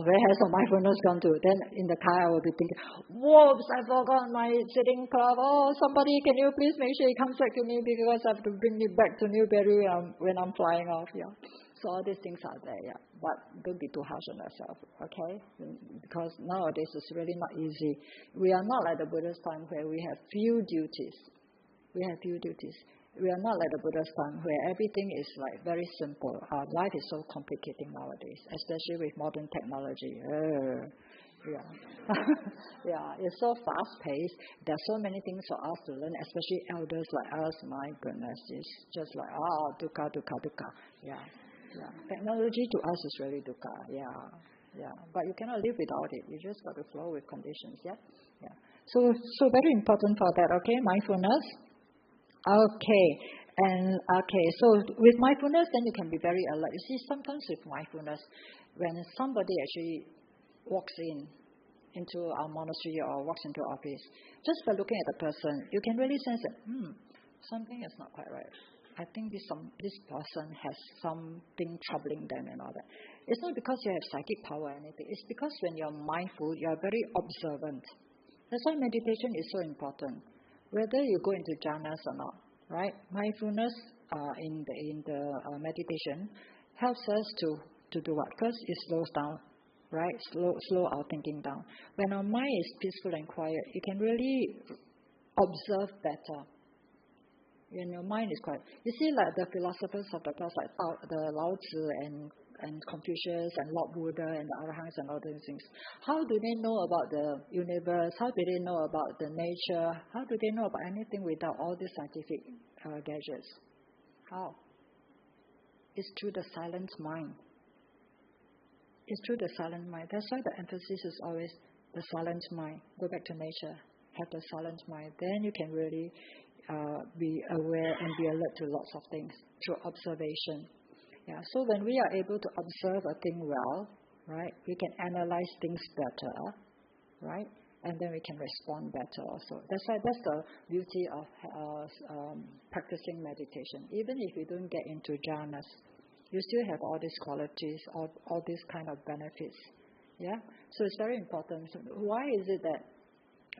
Speaker 2: Where has her mindfulness gone to? Then in the car I will be thinking, whoops, I forgot my sitting cup. Somebody, can you please make sure it comes back to me because I have to bring it back to Newbury when I'm flying off. Yeah. So all these things are there, yeah. But don't be too harsh on yourself, okay? Because nowadays it's really not easy. We are not like the Buddha's time where we have few duties. We are not like the Buddha's time where everything is like very simple. Our life is so complicated nowadays, especially with modern technology. Yeah, it's so fast-paced. There are so many things for us to learn, especially elders like us. My goodness, it's just like, dukkha. Yeah. Technology to us is really dukkha. Yeah. But you cannot live without it. You just got to flow with conditions. Yeah. So very important for that. Okay, mindfulness. Okay. So with mindfulness, then you can be very alert. You see, sometimes with mindfulness, when somebody actually walks into our monastery or walks into our office, just by looking at the person, you can really sense that something is not quite right. I think this person has something troubling them and all that. It's not because you have psychic power or anything. It's because when you're mindful, you're very observant. That's why meditation is so important. Whether you go into jhanas or not, right? Mindfulness in the meditation helps us to do what? First, it slows down, right? Slow our thinking down. When our mind is peaceful and quiet, you can really observe better. When your mind is quiet. You see, like the philosophers of the past, like the Lao Tzu and Confucius and Lord Buddha and the Arhats and all those things. How do they know about the universe? How do they know about the nature? How do they know about anything without all these scientific gadgets? How? It's through the silent mind. That's why the emphasis is always the silent mind. Go back to nature. Have the silent mind. Then you can really be aware and be alert to lots of things through observation. Yeah. So when we are able to observe a thing well, right, we can analyze things better, right, and then we can respond better also. That's the beauty of practicing meditation. Even if you don't get into jhanas, you still have all these qualities, all these kind of benefits. Yeah. So it's very important. So why is it that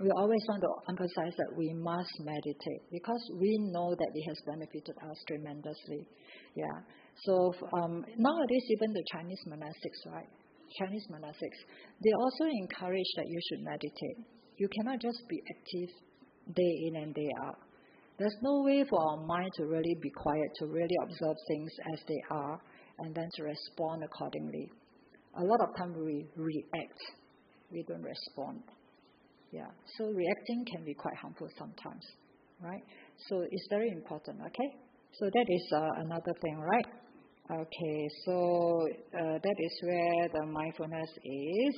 Speaker 2: we always want to emphasize that we must meditate? Because we know that it has benefited us tremendously. Yeah. So nowadays, even the Chinese monastics, right? They also encourage that you should meditate. You cannot just be active day in and day out. There's no way for our mind to really be quiet, to really observe things as they are, and then to respond accordingly. A lot of time we react. We don't respond. Yeah, so reacting can be quite harmful sometimes, right? So it's very important, okay? So that is another thing, right? Okay, so that is where the mindfulness is.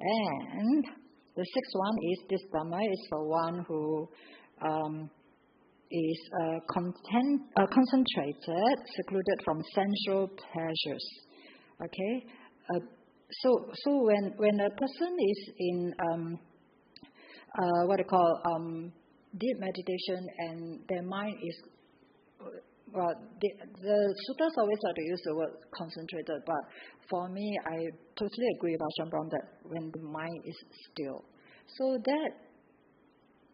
Speaker 2: And the sixth one is this Dhamma is for one who is concentrated, secluded from sensual pleasures. Okay? So when a person is in deep meditation and their mind is, the sutras always like to use the word concentrated, but for me, I totally agree with Ajahn Brahm that when the mind is still. So that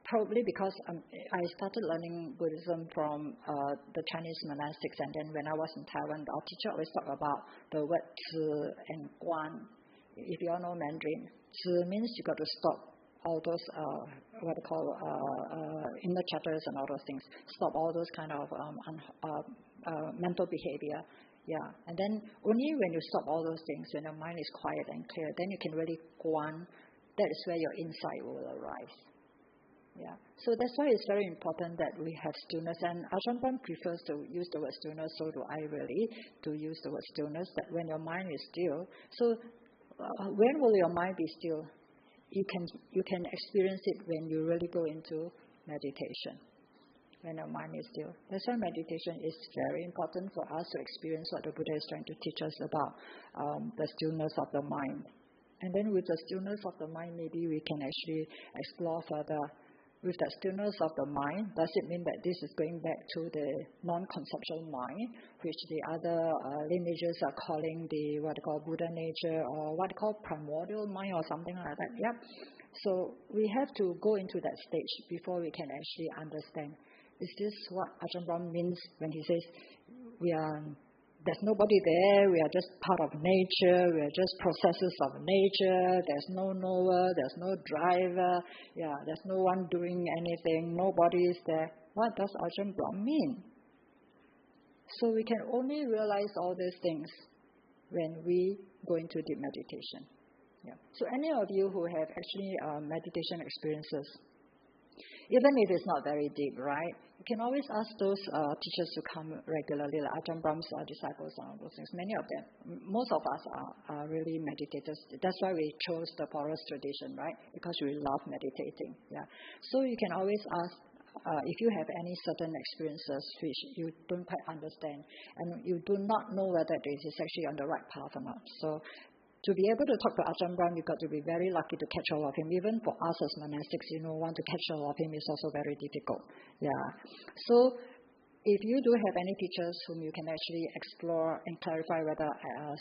Speaker 2: probably because I started learning Buddhism from the Chinese monastics, and then when I was in Taiwan, our teacher always talked about the word 知 and 观. If you all know Mandarin, 知 means you got to stop all those what they call inner chatters and all those things. Stop all those kind of mental behavior. Yeah, and then only when you stop all those things, when your mind is quiet and clear, then you can really guan. That is where your insight will arise. Yeah, so that's why it's very important that we have stillness. And Ajahn Brahm prefers to use the word stillness, so do I really, to use the word stillness, that when your mind is still. So when will your mind be still? You can experience it when you really go into meditation, when your mind is still. That's why meditation is very important for us to experience what the Buddha is trying to teach us about the stillness of the mind. And then with the stillness of the mind, maybe we can actually explore further. With that stillness of the mind, does it mean that this is going back to the non-conceptual mind, which the other lineages are calling the what they call Buddha nature, or what they call primordial mind, or something like that? Yep. So we have to go into that stage before we can actually understand. Is this what Ajahn Brahm means when he says there's nobody there, we are just part of nature, we are just processes of nature, there's no knower, there's no driver, there's no one doing anything, nobody is there. What does Ajahn Brahm mean? So we can only realize all these things when we go into deep meditation. Yeah. So any of you who have actually meditation experiences, even if it's not very deep, right? You can always ask those teachers to come regularly, like Ajahn Brahm's disciples and all those things. Many of them, most of us are really meditators. That's why we chose the forest tradition, right? Because we love meditating. Yeah. So you can always ask if you have any certain experiences which you don't quite understand, and you do not know whether this is actually on the right path or not. So to be able to talk to Ajahn Brahm, you've got to be very lucky to catch all of him. Even for us as monastics, want to catch all of him is also very difficult. Yeah. So if you do have any teachers whom you can actually explore and clarify whether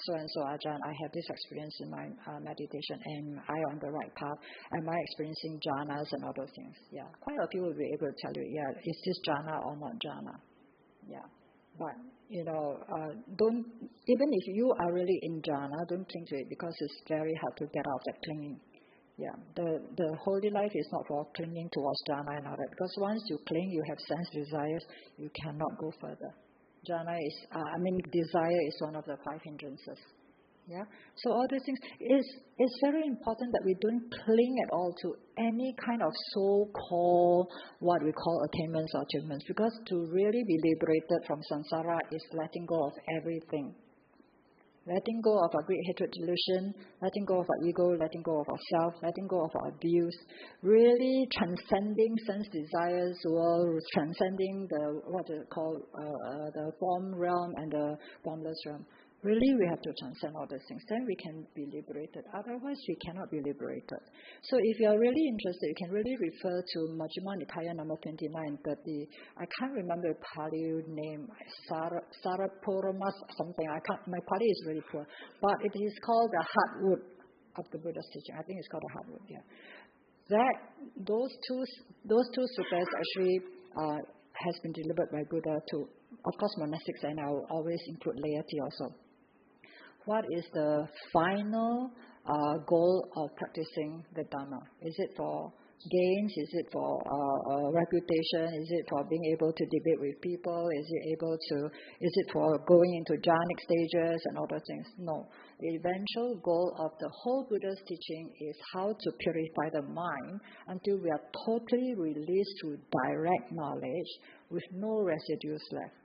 Speaker 2: so-and-so Ajahn, I have this experience in my meditation, and I am on the right path, am I experiencing jhanas and all those things? Yeah. Quite a few will be able to tell you, is this jhana or not jhana? Yeah. But, don't, even if you are really in jhana, don't cling to it, because it's very hard to get out of that clinging. Yeah, the holy life is not for clinging towards jhana and all that, because once you cling, you have sense desires, you cannot go further. Jhana is, desire is one of the 5 hindrances. Yeah, so all these things, it's very important that we don't cling at all to any kind of so-called, what we call attainments or achievements, because to really be liberated from samsara is letting go of everything. Letting go of our great hatred delusion, letting go of our ego, letting go of ourself, letting go of our views, really transcending sense desires, transcending what they call the form realm and the formless realm. Really, we have to transcend all those things. Then we can be liberated. Otherwise, we cannot be liberated. So if you are really interested, you can really refer to Majjhima Nikaya number 29, 30. I can't remember the Pali name, Sarapuramas something. My Pali is really poor. But it is called the hardwood of the Buddha's teaching. I think it's called the hardwood, yeah. Those two sutras actually has been delivered by Buddha to, of course, monastics, and I will always include laity also. What is the final goal of practicing the Dhamma? Is it for gains? Is it for reputation? Is it for being able to debate with people? Is it for going into jhanic stages and all those things? No. The eventual goal of the whole Buddha's teaching is how to purify the mind until we are totally released through direct knowledge with no residues left.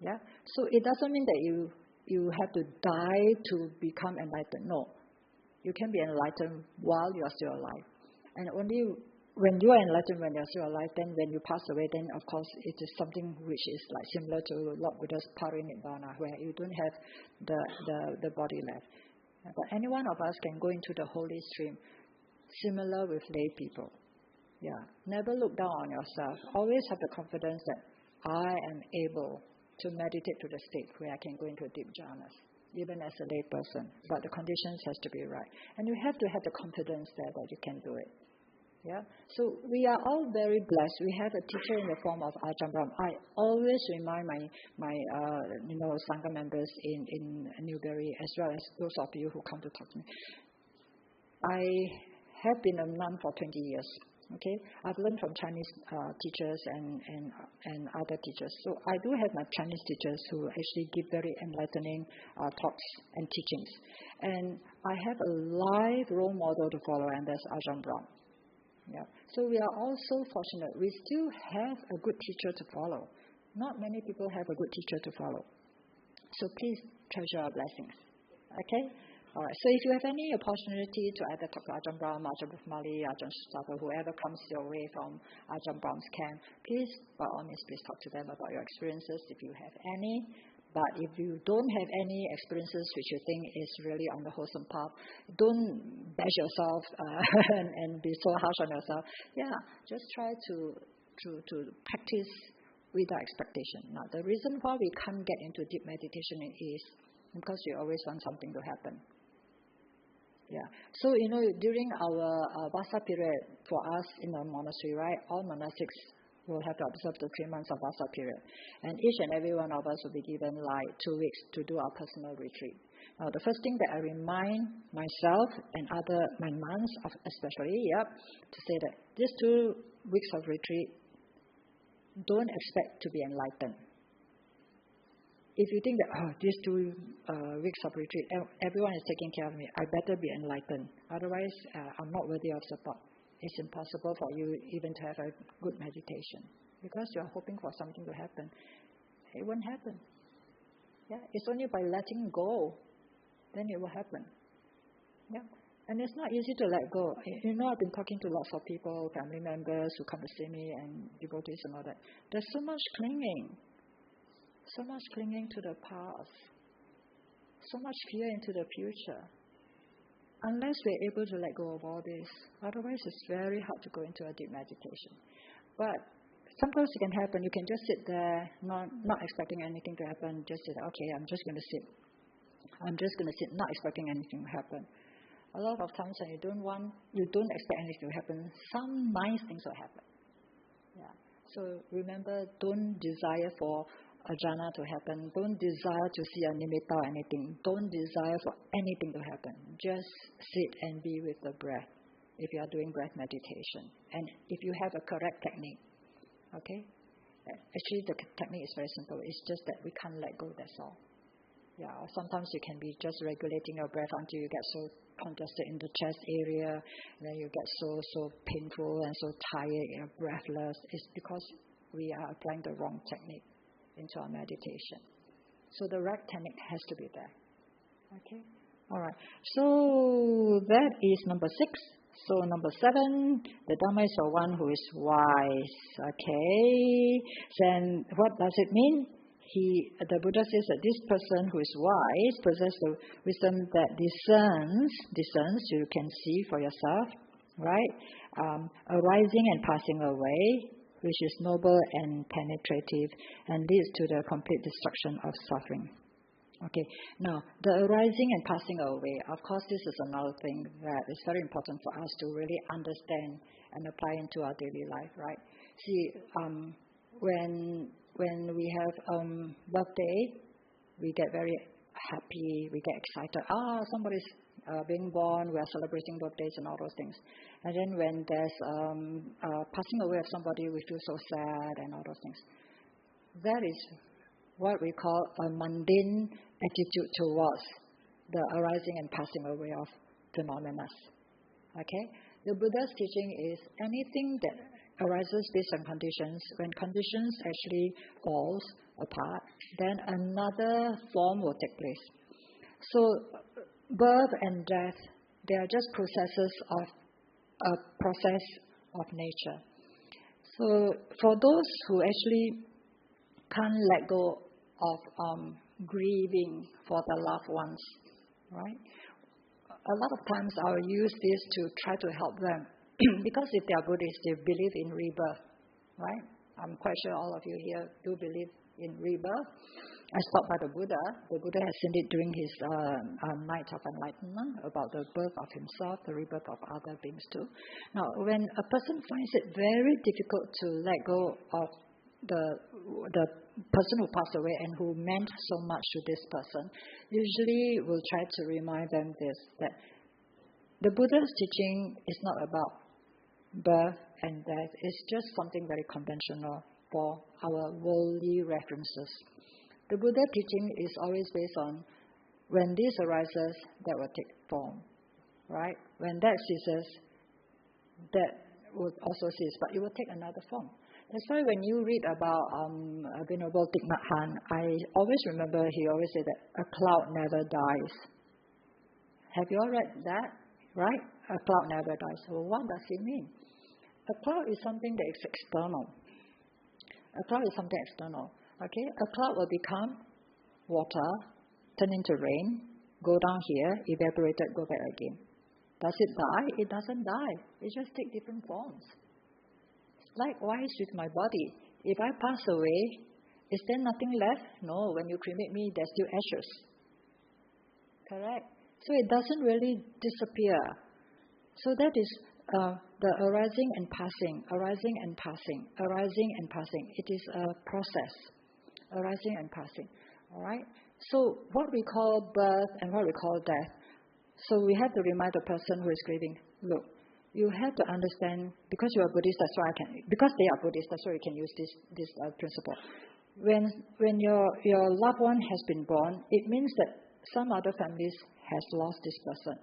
Speaker 2: Yeah. So it doesn't mean that you have to die to become enlightened. No. You can be enlightened while you are still alive. And only when you are enlightened, when you are still alive, then when you pass away, then of course it is something which is like similar to Lord Buddha's Parinibbana, where you don't have the body left. But any one of us can go into the holy stream, similar with lay people. Yeah. Never look down on yourself. Always have the confidence that I am able to meditate to the state where I can go into deep jhanas, even as a lay person. But the conditions has to be right. And you have to have the confidence there that you can do it. Yeah. So we are all very blessed. We have a teacher in the form of Ajahn Brahm. I always remind my Sangha members in Newbury, as well as those of you who come to talk to me. I have been a nun for 20 years. Okay, I've learned from Chinese teachers and other teachers. So I do have my Chinese teachers who actually give very enlightening talks and teachings. And I have a live role model to follow, and that's Ajahn Brahm. Yeah. So we are all so fortunate. We still have a good teacher to follow. Not many people have a good teacher to follow. So please treasure our blessings. Okay? All right. So if you have any opportunity to either talk to Ajahn Brahm, Ajahn Brahmali, Ajahn Sujato, whoever comes your way from Ajahn Brahm's camp, please, by all means, please talk to them about your experiences if you have any. But if you don't have any experiences which you think is really on the wholesome path, don't bash yourself and be so harsh on yourself. Yeah, just try to practice without expectation. Now, the reason why we can't get into deep meditation is because we always want something to happen. Yeah. So, during our Vasa period for us in the monastery, right, all monastics will have to observe the 3 months of Vasa period. And each and every one of us will be given like 2 weeks to do our personal retreat. Now, the first thing that I remind myself and my nuns especially, to say that these 2 weeks of retreat, don't expect to be enlightened. If you think that, these 2 weeks of retreat, everyone is taking care of me, I better be enlightened. Otherwise, I'm not worthy of support. It's impossible for you even to have a good meditation because you're hoping for something to happen. It won't happen. Yeah, it's only by letting go, then it will happen. Yeah, and it's not easy to let go. I've been talking to lots of people, family members who come to see me and devotees and all that. There's so much clinging to the past, so much fear into the future. Unless we're able to let go of all this, otherwise it's very hard to go into a deep meditation. But sometimes it can happen. You can just sit there, not expecting anything to happen. Just say, okay, I'm just going to sit. Not expecting anything to happen. A lot of times when you don't expect anything to happen, some nice things will happen. Yeah. So remember, don't desire for a jhana to happen. Don't desire to see a nimitta or anything. Don't desire for anything to happen. Just sit and be with the breath if you are doing breath meditation. And if you have a correct technique, okay? Actually, the technique is very simple. It's just that we can't let go, that's all. Yeah, or sometimes you can be just regulating your breath until you get so congested in the chest area, and then you get so painful and so tired, breathless. It's because we are applying the wrong technique into our meditation. So the right technique has to be there. Okay? All right. So that is number 6. So number 7, the Dhamma is for one who is wise. Okay? Then what does it mean? The Buddha says that this person who is wise possesses the wisdom that discerns, you can see for yourself, right? Arising and passing away, which is noble and penetrative and leads to the complete destruction of suffering. Okay, now the arising and passing away, of course this is another thing that is very important for us to really understand and apply into our daily life, right? See, when we have birthday, we get very happy, we get excited. Somebody's being born, we are celebrating birthdays and all those things. And then when there's passing away of somebody, we feel so sad and all those things. That is what we call a mundane attitude towards the arising and passing away of phenomena. Okay? The Buddha's teaching is anything that arises based on conditions, when conditions actually falls apart, then another form will take place. So birth and death, they are just a process of nature. So for those who actually can't let go of grieving for their loved ones, right? A lot of times I will use this to try to help them because if they are Buddhists, they believe in rebirth, right? I'm quite sure all of you here do believe in rebirth. as taught by the Buddha. The Buddha has seen it during his night of enlightenment about the birth of himself, the rebirth of other beings too. Now, when a person finds it very difficult to let go of the person who passed away and who meant so much to this person, usually we'll try to remind them this, that the Buddha's teaching is not about birth and death. It's just something very conventional for our worldly references. The Buddha teaching is always based on when this arises, that will take form, right? When that ceases, that would also cease, but it will take another form. That's why when you read about Venerable Thich Nhat Hanh, I always remember he always said that a cloud never dies. Have you all read that? Right? A cloud never dies. Well, what does it mean? A cloud is something that is external. A cloud is something external. Okay? A cloud will become water, turn into rain, go down here, evaporated, go back again. Does it die? It doesn't die. It just takes different forms. Likewise with my body. If I pass away, is there nothing left? No. When you cremate me, there's still ashes. Correct? So it doesn't really disappear. So that is the arising and passing, arising and passing, arising and passing. It is a process, arising and passing. All right? So what we call birth and what we call death. So we have to remind the person who is grieving, look, you have to understand, because you are Buddhist, that's why because they are Buddhist, that's why you can use this principle. When your loved one has been born, it means that some other families has lost this person.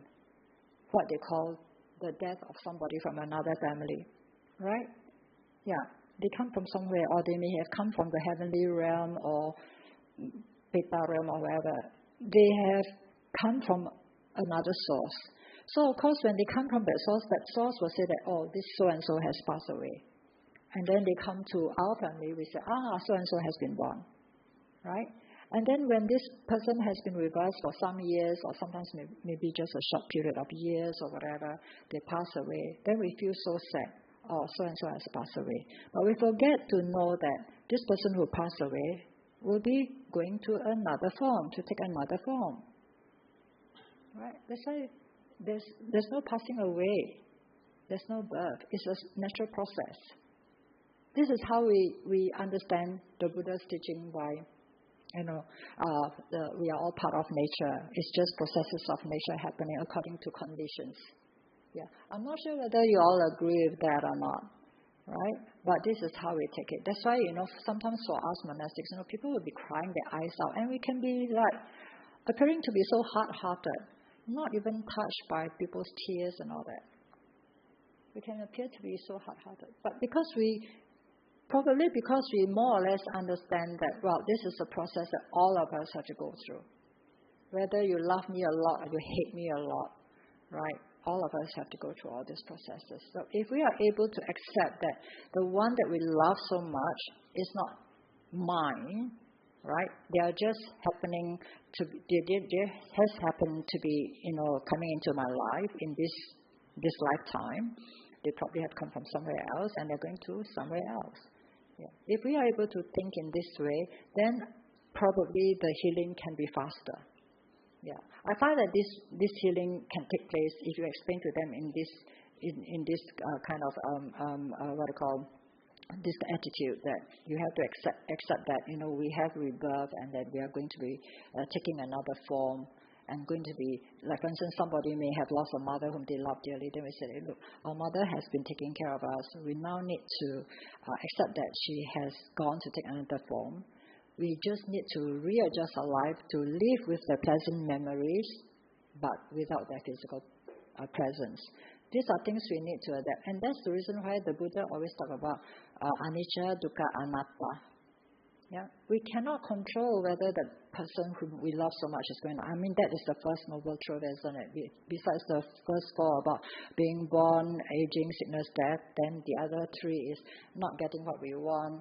Speaker 2: What they call the death of somebody from another family, right? Yeah, they come from somewhere, or they may have come from the heavenly realm or beta realm or wherever. They have come from another source. So, of course, when they come from that source will say that, oh, this so-and-so has passed away. And then they come to our family, we say, so-and-so has been born, right? And then when this person has been with us for some years, or sometimes maybe just a short period of years or whatever, they pass away, then we feel so sad. Oh, so-and-so has passed away. But we forget to know that this person who passed away will be going to another form, to take another form. Right? That's why there's no passing away. There's no birth. It's a natural process. This is how we understand the Buddha's teaching by, we are all part of nature. It's just processes of nature happening according to conditions. Yeah, I'm not sure whether you all agree with that or not, right? But this is how we take it. That's why, sometimes for us monastics, people will be crying their eyes out, and we can be appearing to be so hard-hearted, not even touched by people's tears and all that. We can appear to be so hard-hearted. But because we more or less understand that, this is a process that all of us have to go through. Whether you love me a lot or you hate me a lot, right? All of us have to go through all these processes. So if we are able to accept that the one that we love so much is not mine, right? They are just happening to be, they has happened to be, coming into my life in this lifetime. They probably have come from somewhere else and they're going to somewhere else. Yeah. If we are able to think in this way, then probably the healing can be faster. Yeah, I find that this healing can take place if you explain to them in this kind of this attitude that you have to accept that we have rebirth and that we are going to be taking another form and going to be, like for instance, somebody may have lost a mother whom they love dearly. Then we say, look, our mother has been taking care of us. We now need to accept that she has gone to take another form. We just need to readjust our life to live with the pleasant memories, but without their physical presence. These are things we need to adapt. And that's the reason why the Buddha always talk about anicca, dukkha, anatta. Yeah? We cannot control whether the person whom we love so much is going to... that is the first noble truth, isn't it? Besides the first four about being born, aging, sickness, death, then the other three is not getting what we want,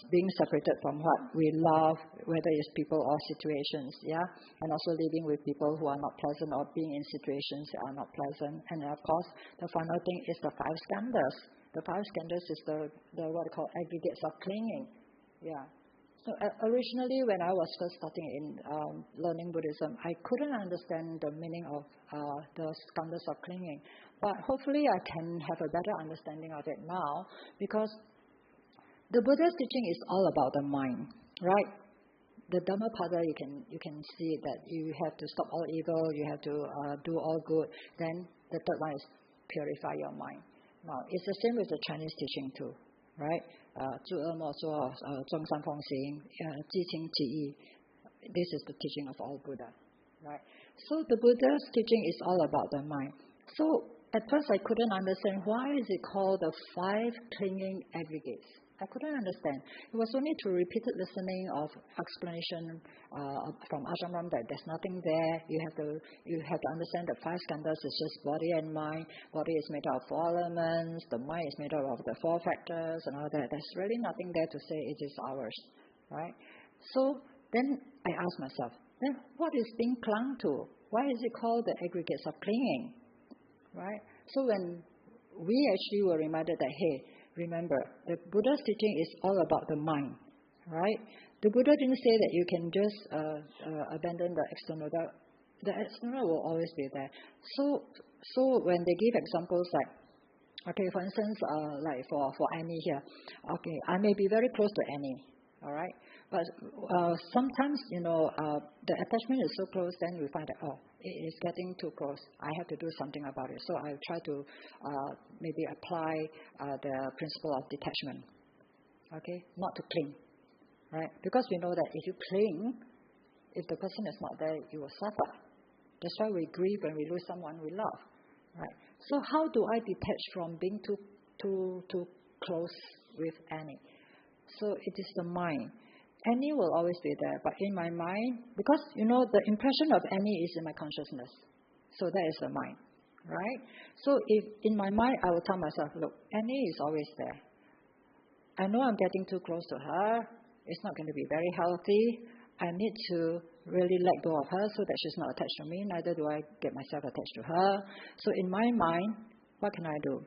Speaker 2: being separated from what we love, whether it's people or situations, yeah? And also living with people who are not pleasant or being in situations that are not pleasant. And of course, the final thing is the five skandhas. The five skandhas is the what we call aggregates of clinging. Yeah. So originally, when I was first starting in learning Buddhism, I couldn't understand the meaning of the skandhas of clinging. But hopefully, I can have a better understanding of it now, because the Buddha's teaching is all about the mind, right? The Dhammapada, you can see that you have to stop all evil, you have to do all good. Then the third one is purify your mind. Now, it's the same with the Chinese teaching too, right? 诸恶莫作, 众善奉行, 积清己意. This is the teaching of all Buddha, right? So the Buddha's teaching is all about the mind. So at first I couldn't understand why is it called the 5 clinging aggregates. I couldn't understand. It was only through repeated listening of explanation from Ajahn Brahm that there's nothing there. You have to understand that 5 skandhas is just body and mind. Body is made up of 4 elements. The mind is made up of the 4 factors and all that. There's really nothing there to say it is ours, right? So then I asked myself, then what is being clung to? Why is it called the aggregates of clinging, right? So when we actually were reminded that, hey, remember, the Buddha's teaching is all about the mind, right? The Buddha didn't say that you can just abandon the external. The external will always be there. So when they give examples like, okay, for instance, like for Annie here, okay, I may be very close to Annie, all right? But sometimes, the attachment is so close, then we find that, it is getting too close. I have to do something about it. So I try to maybe apply the principle of detachment, okay? Not to cling, right? Because we know that if you cling, if the person is not there, you will suffer. That's why we grieve when we lose someone we love, right? So how do I detach from being too close with Annie? So it is the mind. Annie will always be there, but in my mind, because, the impression of Annie is in my consciousness. So that is the mind, right? So if in my mind, I will tell myself, look, Annie is always there. I know I'm getting too close to her. It's not going to be very healthy. I need to really let go of her so that she's not attached to me. Neither do I get myself attached to her. So in my mind, what can I do?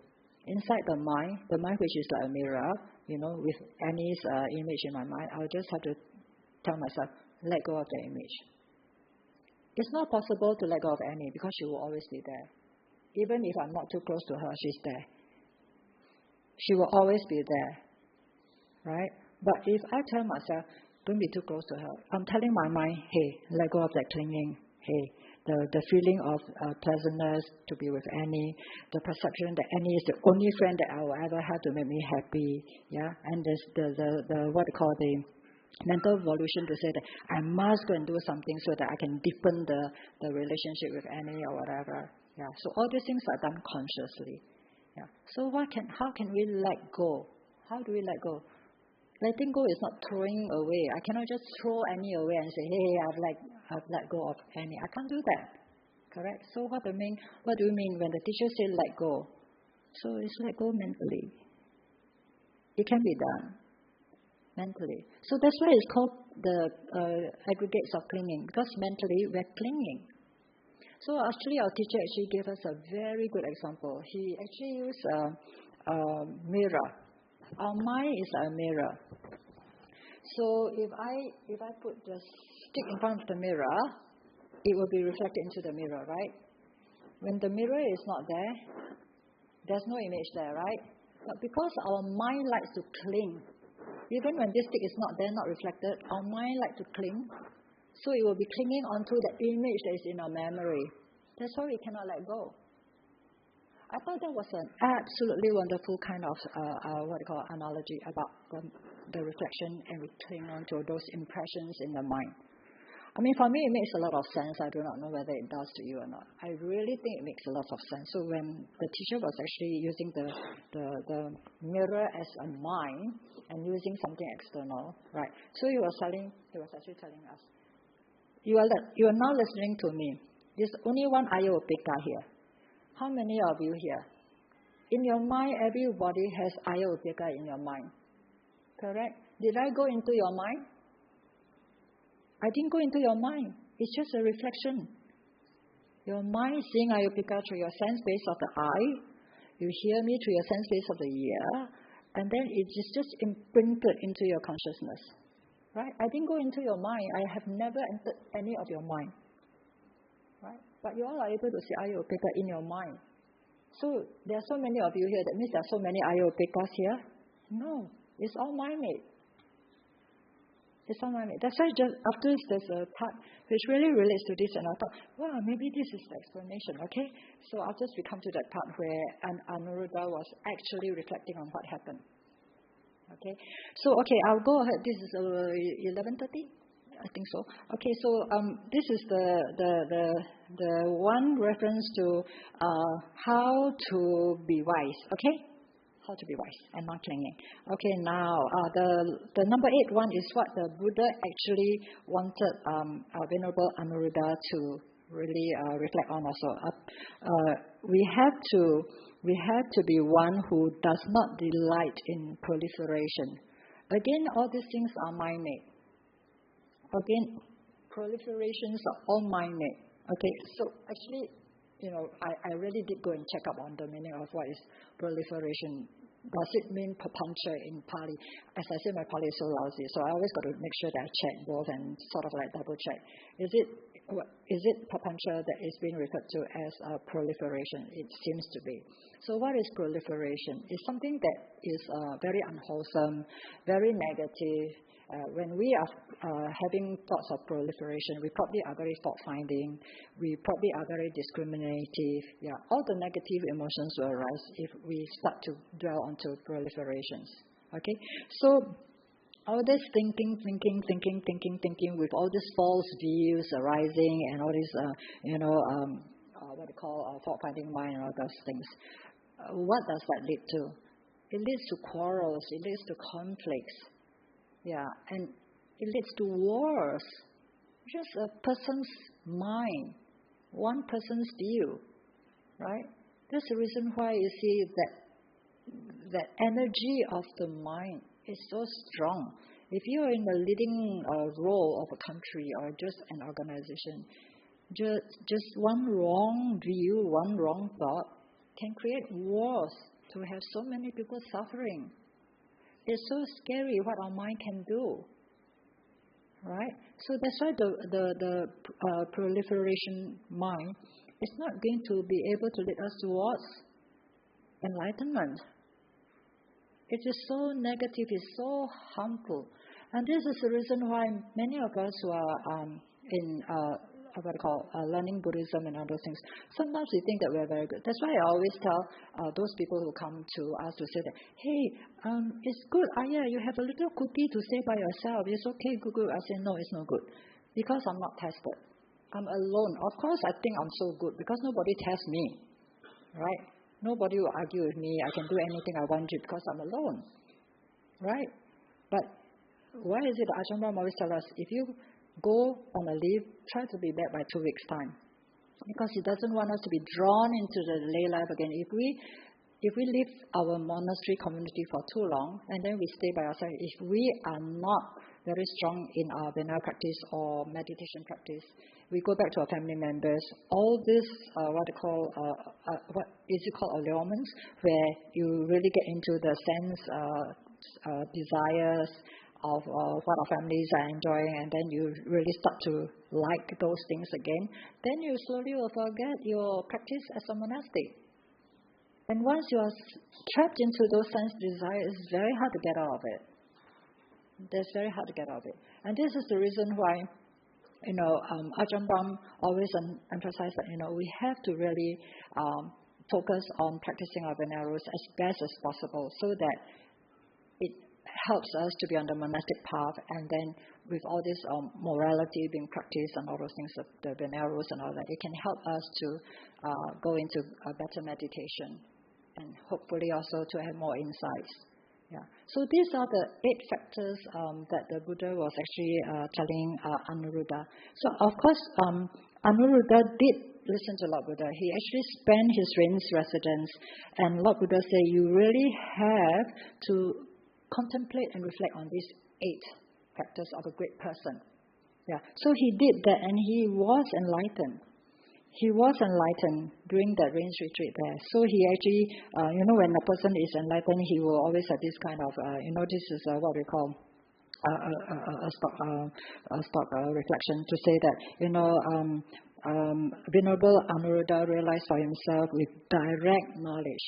Speaker 2: Inside the mind which is like a mirror, with Annie's image in my mind, I'll just have to tell myself, let go of the image. It's not possible to let go of Annie because she will always be there. Even if I'm not too close to her, she's there. She will always be there, right? But if I tell myself, don't be too close to her, I'm telling my mind, hey, let go of that clinging. Hey, the feeling of pleasantness to be with Annie, the perception that Annie is the only friend that I will ever have to make me happy, yeah. And there's the what they call the mental volition to say that I must go and do something so that I can deepen the relationship with Annie or whatever, yeah. So all these things are done consciously, yeah. So how can we let go? How do we let go? Letting go is not throwing away. I cannot just throw Annie away and say, hey, I've let go of Annie. I can't do that. Correct? So what do you mean when the teacher says let go? So it's let go mentally. It can be done mentally. So that's why it's called the aggregates of clinging, because mentally we're clinging. So actually our teacher actually gave us a very good example. He actually used a mirror. Our mind is a mirror. So if I put the stick in front of the mirror, it will be reflected into the mirror, right? When the mirror is not there, there's no image there, right? But because our mind likes to cling, even when this stick is not there, not reflected, our mind likes to cling. So it will be clinging onto the image that is in our memory. That's why we cannot let go. I thought that was an absolutely wonderful kind of analogy about the reflection, and we cling on to those impressions in the mind. I mean, for me, it makes a lot of sense. I do not know whether it does to you or not. I really think it makes a lot of sense. So when the teacher was actually using the mirror as a mind and using something external, right? So he was actually telling us, you are now listening to me. There's only one Ayya Upekkha here. How many of you here? In your mind, everybody has Ayya Upekkha in your mind. Correct? Did I go into your mind? I didn't go into your mind. It's just a reflection. Your mind is seeing Ayya Upekkha through your sense base of the eye. You hear me through your sense base of the ear. And then it is just imprinted into your consciousness. right? I didn't go into your mind. I have never entered any of your mind, right? But you all are able to see Ayya Upekkha in your mind. So there are so many of you here. That means there are so many Ayya Upekkhas here. No, it's all mind-made. It's all mind-made. That's why just after this, there's a part which really relates to this, and I thought, wow, maybe this is the explanation, okay? So after we come to that part where Anuruddha was actually reflecting on what happened. Okay, so I'll go ahead. This is 11:30, I think so. Okay, so this is the one reference to how to be wise. Okay, how to be wise and not clinging. Okay, now the number 8 one is what the Buddha actually wanted Venerable Anuruddha to really reflect on also. We have to be one who does not delight in proliferation. Again, all these things are mind-made. Again, proliferations are all mind-made. Okay, so actually, I really did go and check up on the meaning of what is proliferation. Does it mean papancha in Pali? As I say, my Pali is so lousy, so I always got to make sure that I check both and sort of like double check. Is it papancha that is being referred to as proliferation? It seems to be. So what is proliferation? It's something that is very unwholesome, very negative. When we are having thoughts of proliferation, we probably are very fault-finding. We probably are very discriminative. Yeah, all the negative emotions will arise if we start to dwell onto proliferations. Okay, so all this thinking with all these false views arising and all this, what they call fault-finding mind and all those things. What does that lead to? It leads to quarrels. It leads to conflicts. Yeah, and it leads to wars. Just a person's mind, one person's view, right? That's the reason why you see that energy of the mind is so strong. If you are in the leading role of a country or just an organization, just one wrong view, one wrong thought can create wars to have so many people suffering. It's so scary what our mind can do, right? So that's why the proliferation mind is not going to be able to lead us towards enlightenment. It is so negative, it's so harmful. And this is the reason why many of us who are learning Buddhism and other things, sometimes we think that we're very good. That's why I always tell those people who come to us to say that, hey, it's good, Ayya, you have a little kuti to stay by yourself. It's okay, good. I say, no, it's not good. Because I'm not tested. I'm alone. Of course, I think I'm so good because nobody tests me, right? Nobody will argue with me. I can do anything I want to because I'm alone, right? But why is it that Ajahn Brahm always tells us, if you go on a leave, try to be back by 2 weeks' time. Because he doesn't want us to be drawn into the lay life again. If we leave our monastery community for too long, and then we stay by ourselves, if we are not very strong in our Vinaya practice or meditation practice, we go back to our family members. All this, what is it called, allurements, where you really get into the sense, desires of what our families are enjoying, and then you really start to like those things again, then you slowly will forget your practice as a monastic. And once you are trapped into those sense desires, it's very hard to get out of it. It's very hard to get out of it. And this is the reason why, Ajahn Brahm always emphasized that, we have to really focus on practicing our Vinaya rules as best as possible so that it helps us to be on the monastic path, and then with all this morality being practiced and all those things, the Vinaya rules and all that, it can help us to go into a better meditation and hopefully also to have more insights. Yeah. So these are the 8 factors that the Buddha was actually telling Anuruddha. So of course, Anuruddha did listen to Lord Buddha. He actually spent his rains residence, and Lord Buddha said, you really have to contemplate and reflect on these 8 factors of a great person. Yeah. So he did that, and he was enlightened. He was enlightened during that rains retreat there. So he actually, when a person is enlightened, he will always have this kind of, this is what we call stock reflection to say that, Venerable Anuruddha realized for himself with direct knowledge,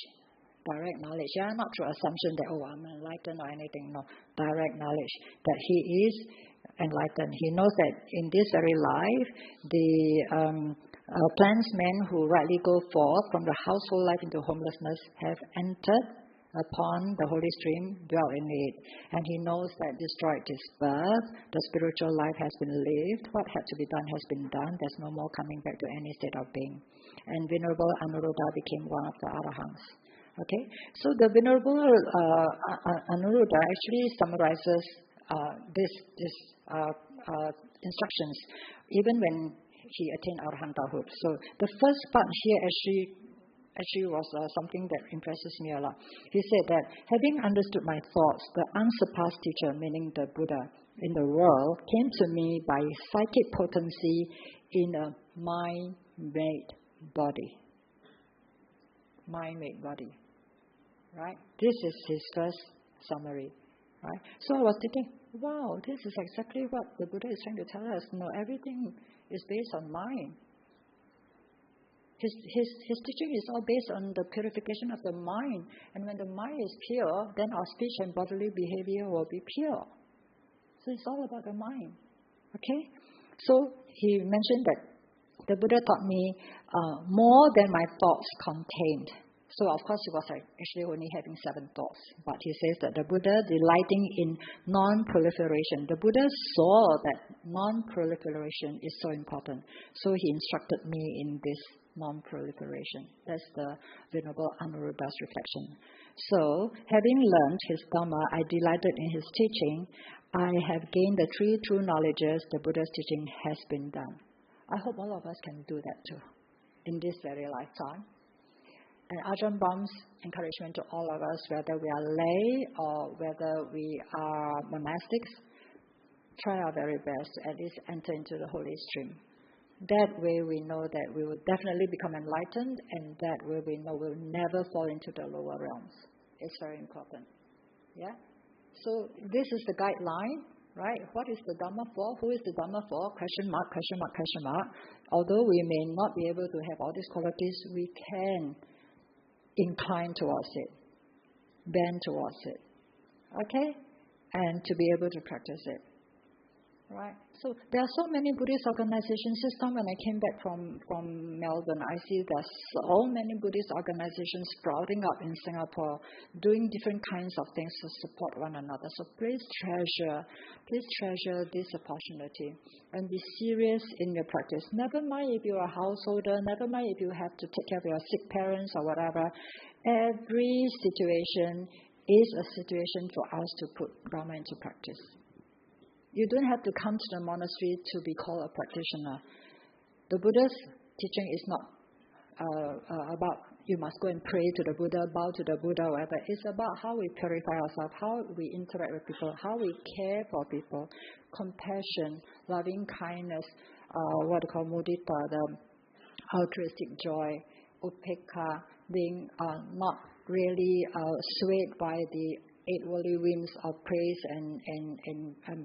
Speaker 2: not through assumption that, I'm enlightened or anything, no, direct knowledge that he is enlightened. He knows that in this very life, the clansmen who rightly go forth from the household life into homelessness have entered upon the holy stream, dwelt in it. And he knows that destroyed his birth, the spiritual life has been lived, what had to be done has been done, there's no more coming back to any state of being. And Venerable Anuruddha became one of the Arahants. Okay, so the Venerable Anuruddha actually summarizes these instructions, even when he attained Arhantahood. So the first part here actually was something that impresses me a lot. He said that, having understood my thoughts, the unsurpassed teacher, meaning the Buddha in the world, came to me by psychic potency in a mind-made body. Mind-made body. Right? This is his first summary. Right? So I was thinking, wow, this is exactly what the Buddha is trying to tell us. Everything is based on mind. His teaching is all based on the purification of the mind. And when the mind is pure, then our speech and bodily behavior will be pure. So it's all about the mind. Okay? So he mentioned that the Buddha taught me more than my thoughts contained. So of course he was actually only having 7 thoughts. But he says that the Buddha delighting in non-proliferation. The Buddha saw that non-proliferation is so important. So he instructed me in this non-proliferation. That's the Venerable Anuruddha's reflection. So, having learned his Dhamma, I delighted in his teaching. I have gained the 3 true knowledges the Buddha's teaching has been done. I hope all of us can do that too, in this very lifetime. And Ajahn Brahm's encouragement to all of us, whether we are lay or whether we are monastics, try our very best to at least enter into the holy stream. That way we know that we will definitely become enlightened, and that way we know we'll never fall into the lower realms. It's very important. Yeah? So this is the guideline, right? What is the Dhamma for? Who is the Dhamma for? Question mark, question mark, question mark. Although we may not be able to have all these qualities, we can incline towards it, bend towards it. Okay? And to be able to practice it. Right. So there are so many Buddhist organizations. This time when I came back from Melbourne, I see there's so many Buddhist organizations sprouting up in Singapore, doing different kinds of things to support one another. So please treasure this opportunity and be serious in your practice. Never mind if you're a householder, never mind if you have to take care of your sick parents or whatever. Every situation is a situation for us to put Dhamma into practice. You don't have to come to the monastery to be called a practitioner. The Buddha's teaching is not about you must go and pray to the Buddha, bow to the Buddha, whatever. It's about how we purify ourselves, how we interact with people, how we care for people, compassion, loving kindness, what they call mudita, the altruistic joy, upekkha, being not really swayed by the 8 worldly winds of praise and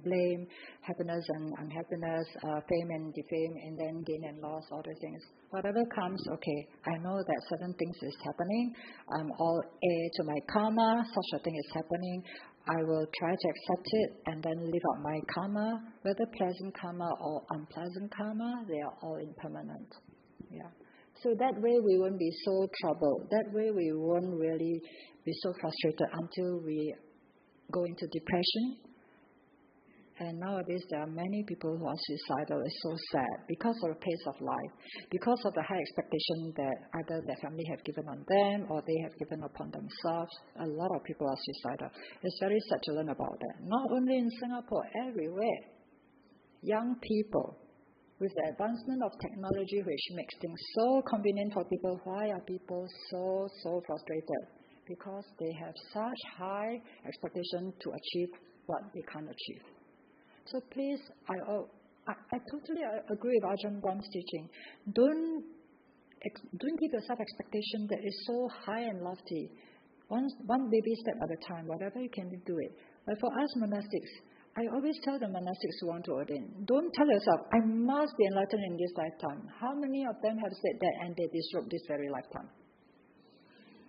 Speaker 2: blame, happiness and unhappiness, fame and defame, and then gain and loss, all those things. Whatever comes, okay, I know that certain things is happening. I'm all heir to my karma. Such a thing is happening. I will try to accept it and then live out my karma. Whether pleasant karma or unpleasant karma, they are all impermanent. Yeah. So that way we won't be so troubled. That way we won't really be so frustrated until we go into depression. And nowadays there are many people who are suicidal. It's so sad because of the pace of life, because of the high expectation that either their family have given on them or they have given upon themselves. A lot of people are suicidal. It's very sad to learn about that. Not only in Singapore, everywhere. Young people. With the advancement of technology, which makes things so convenient for people, why are people so frustrated? Because they have such high expectation to achieve what they can't achieve. So please, I totally agree with Ajahn Brahm's teaching. Don't give yourself expectation that is so high and lofty. One baby step at a time, whatever you can do it. But for us monastics, I always tell the monastics who want to ordain, don't tell yourself, I must be enlightened in this lifetime. How many of them have said that and they disrupt this very lifetime?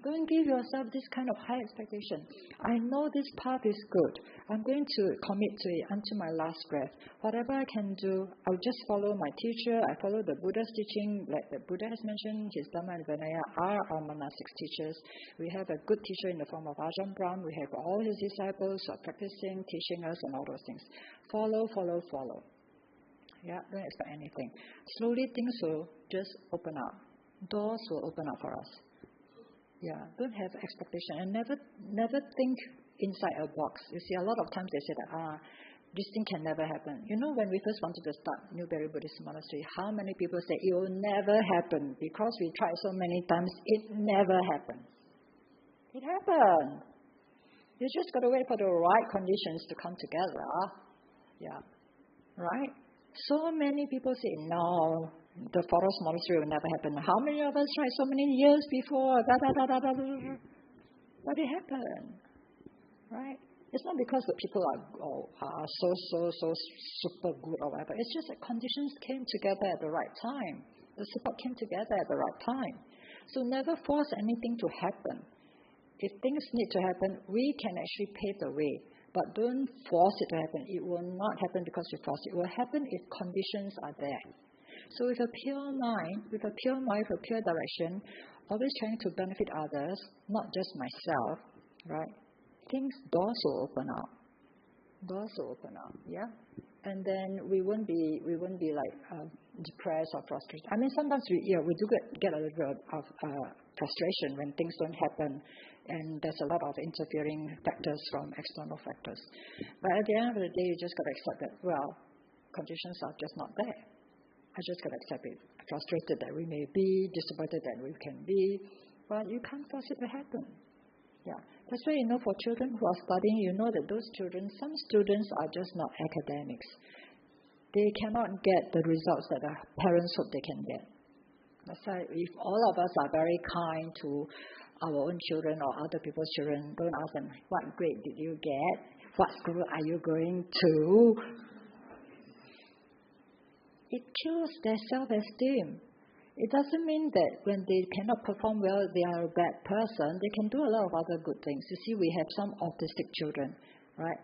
Speaker 2: Don't give yourself this kind of high expectation. I know this path is good. I'm going to commit to it until my last breath. Whatever I can do, I'll just follow my teacher. I follow the Buddha's teaching. Like the Buddha has mentioned, his Dhamma and Vinaya are our monastic teachers. We have a good teacher in the form of Ajahn Brahm. We have all his disciples who are practicing, teaching us and all those things. Follow, follow, follow. Yeah, don't expect anything. Slowly things will just open up. Doors will open up for us. Yeah, don't have expectation and never think inside a box. You see, a lot of times they say that, this thing can never happen. You know, when we first wanted to start Newbury Buddhist Monastery, how many people say it will never happen because we tried so many times, it never happened. It happened. You just got to wait for the right conditions to come together. Yeah, right? So many people say, no, the forest monastery will never happen. How many of us tried so many years before? But it happened, right? It's not because the people are so super good or whatever. It's just that conditions came together at the right time. The support came together at the right time. So never force anything to happen. If things need to happen, we can actually pave the way. But don't force it to happen. It will not happen because you force it. It will happen if conditions are there. So with a pure mind, with a pure direction, always trying to benefit others, not just myself, right? Doors will open up. Doors will open up, yeah? And then we won't be like depressed or frustrated. I mean, sometimes we do get a little bit of frustration when things don't happen, and there's a lot of interfering factors from external factors. But at the end of the day, you just got to accept that, well, conditions are just not there. I just got to accept it. Frustrated that we may be, disappointed that we can be, but you can't force it to happen. Yeah, that's why for children who are studying, that those children, some students are just not academics. They cannot get the results that the parents hope they can get. That's why if all of us are very kind to our own children or other people's children, don't ask them, what grade did you get? What school are you going to? It kills their self-esteem. It doesn't mean that when they cannot perform well, they are a bad person. They can do a lot of other good things. You see, we have some autistic children, right?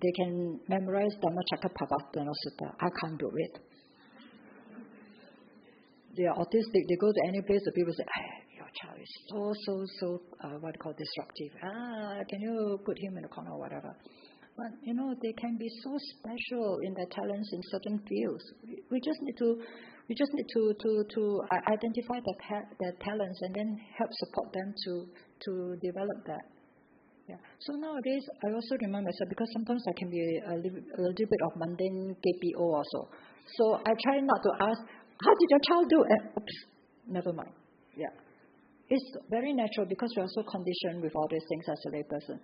Speaker 2: They can memorize Dhammacakkappavattana Sutta. I can't do it. They are autistic. They go to any place, the people say, your child is so disruptive. Can you put him in the corner or whatever? But, they can be so special in their talents in certain fields. We just need to identify their talents and then help support them to develop that. Yeah. So nowadays, I also remind myself, because sometimes I can be a little bit of mundane KPO also. So I try not to ask, how did your child do? Oops, never mind. Yeah. It's very natural because we are so conditioned with all these things as a layperson.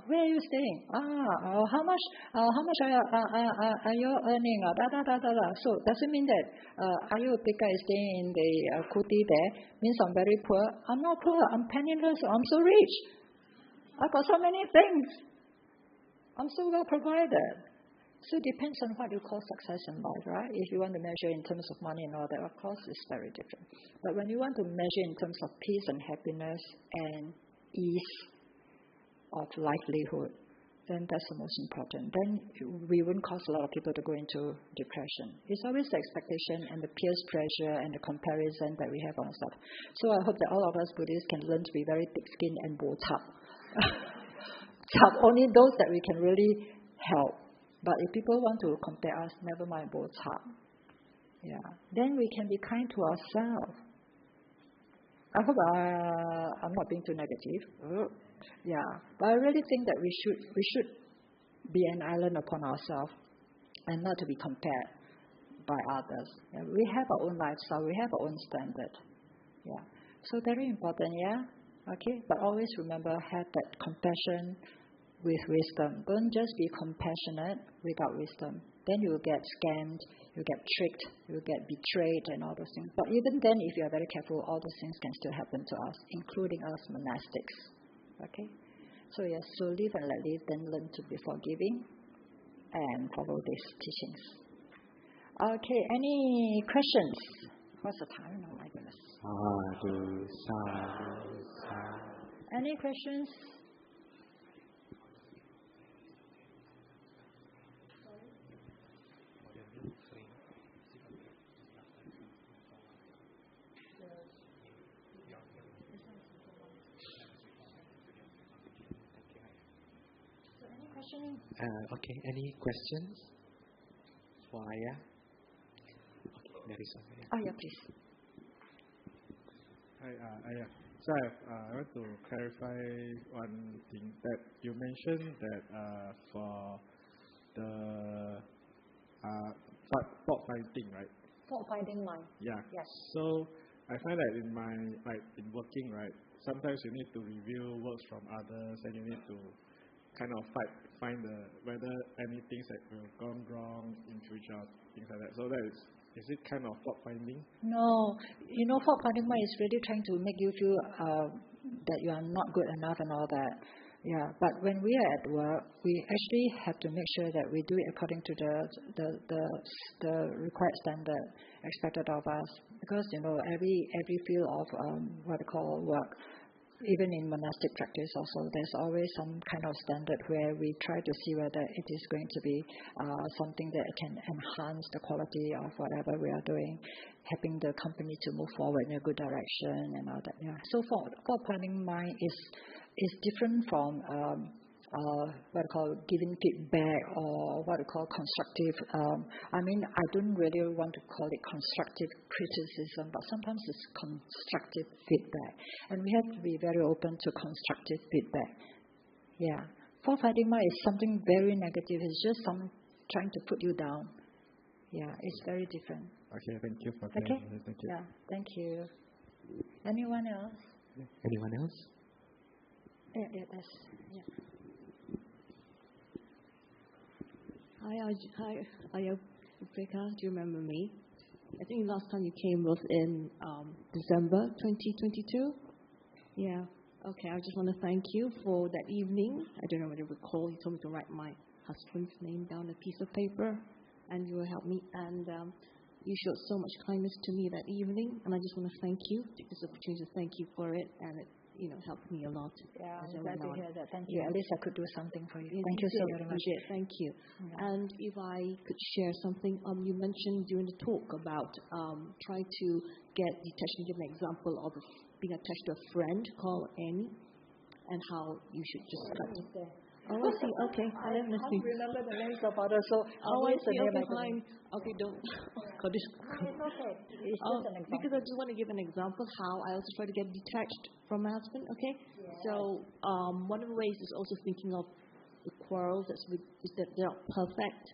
Speaker 2: Where are you staying? How much are you earning? So does it mean that Ayya Upekkha is staying in the kuti there? Means I'm very poor? I'm not poor. I'm penniless. I'm so rich. I've got so many things. I'm so well provided. So it depends on what you call success in life, right? If you want to measure in terms of money and all that, of course, it's very different. But when you want to measure in terms of peace and happiness and ease of livelihood, then that's the most important. Then we wouldn't cause a lot of people to go into depression. It's always the expectation and the peer pressure and the comparison that we have on ourselves. So I hope that all of us Buddhists can learn to be very thick-skinned and bo-tap. Only those that we can really help. But if people want to compare us, never mind both up. Yeah. Then we can be kind to ourselves. I hope I'm not being too negative. Yeah. But I really think that we should be an island upon ourselves and not to be compared by others. Yeah. We have our own lifestyle. We have our own standard. Yeah. So very important, yeah? Okay. But always remember, have that compassion with wisdom. Don't just be compassionate without wisdom. Then you will get scammed, you get tricked, you will get betrayed and all those things. But even then, if you are very careful, all those things can still happen to us, including us monastics. Okay? So yes, so live and let live, then learn to be forgiving. and follow these teachings. Okay, any questions? What's the time? Oh my goodness. Any questions?
Speaker 1: Okay, any questions for Ayya? Okay, there is something.
Speaker 2: Yeah, please.
Speaker 3: Hi, Ayya. So I want to clarify one thing that you mentioned that for the fault finding, right?
Speaker 2: Fault finding mind.
Speaker 3: Yeah.
Speaker 2: Yes.
Speaker 3: So I find that in working, right, sometimes you need to review works from others and you need to kind of find whether any things that have gone wrong in future, things like that. So that is it kind of fault finding?
Speaker 2: No, fault finding mind is really trying to make you feel that you are not good enough and all that. Yeah, but when we are at work, we actually have to make sure that we do it according to the required standard expected of us. Because every field of what I call work, even in monastic practice also, there's always some kind of standard where we try to see whether it is going to be something that can enhance the quality of whatever we are doing, helping the company to move forward in a good direction and all that. Yeah. So fault finding mind is different from what I call giving feedback or what I call constructive. I don't really want to call it constructive criticism, but sometimes it's constructive feedback. And we have to be very open to constructive feedback. Yeah. Fault-finding mind is something very negative. It's just trying to put you down. Yeah, it's very different.
Speaker 3: Okay, thank you for
Speaker 2: that. Okay.
Speaker 3: Thank you.
Speaker 2: Yeah, thank you. Anyone else?
Speaker 1: Anyone else?
Speaker 2: Yeah, that's... Yeah.
Speaker 4: Hi, Ayya Upekkha. Do you remember me? I think last time you came was in December 2022. Yeah. Okay, I just want to thank you for that evening. I don't know whether you recall. You told me to write my husband's name down on a piece of paper, and you will help me. And you showed so much kindness to me that evening, and I just want to thank you. Take this opportunity to thank you for it, and it helped me a lot.
Speaker 2: Yeah, I'm glad to hear that. Thank you.
Speaker 4: Yeah.
Speaker 2: At least I could do something for you. Thank you so very much.
Speaker 4: Thank you.
Speaker 2: Yeah.
Speaker 4: And if I could share something, you mentioned during the talk about trying to get detachment. Give an example of being attached to a friend called Annie, and how you should just cut. Oh, I see. Okay.
Speaker 2: I can't remember the names of others, so
Speaker 4: I see. Okay, fine. Okay, don't. God, this.
Speaker 2: It's okay. It's just an example.
Speaker 4: Because I just want to give an example how I also try to get detached from my husband. Okay.
Speaker 2: Yeah.
Speaker 4: So one of the ways is also thinking of the quarrels that they're not perfect,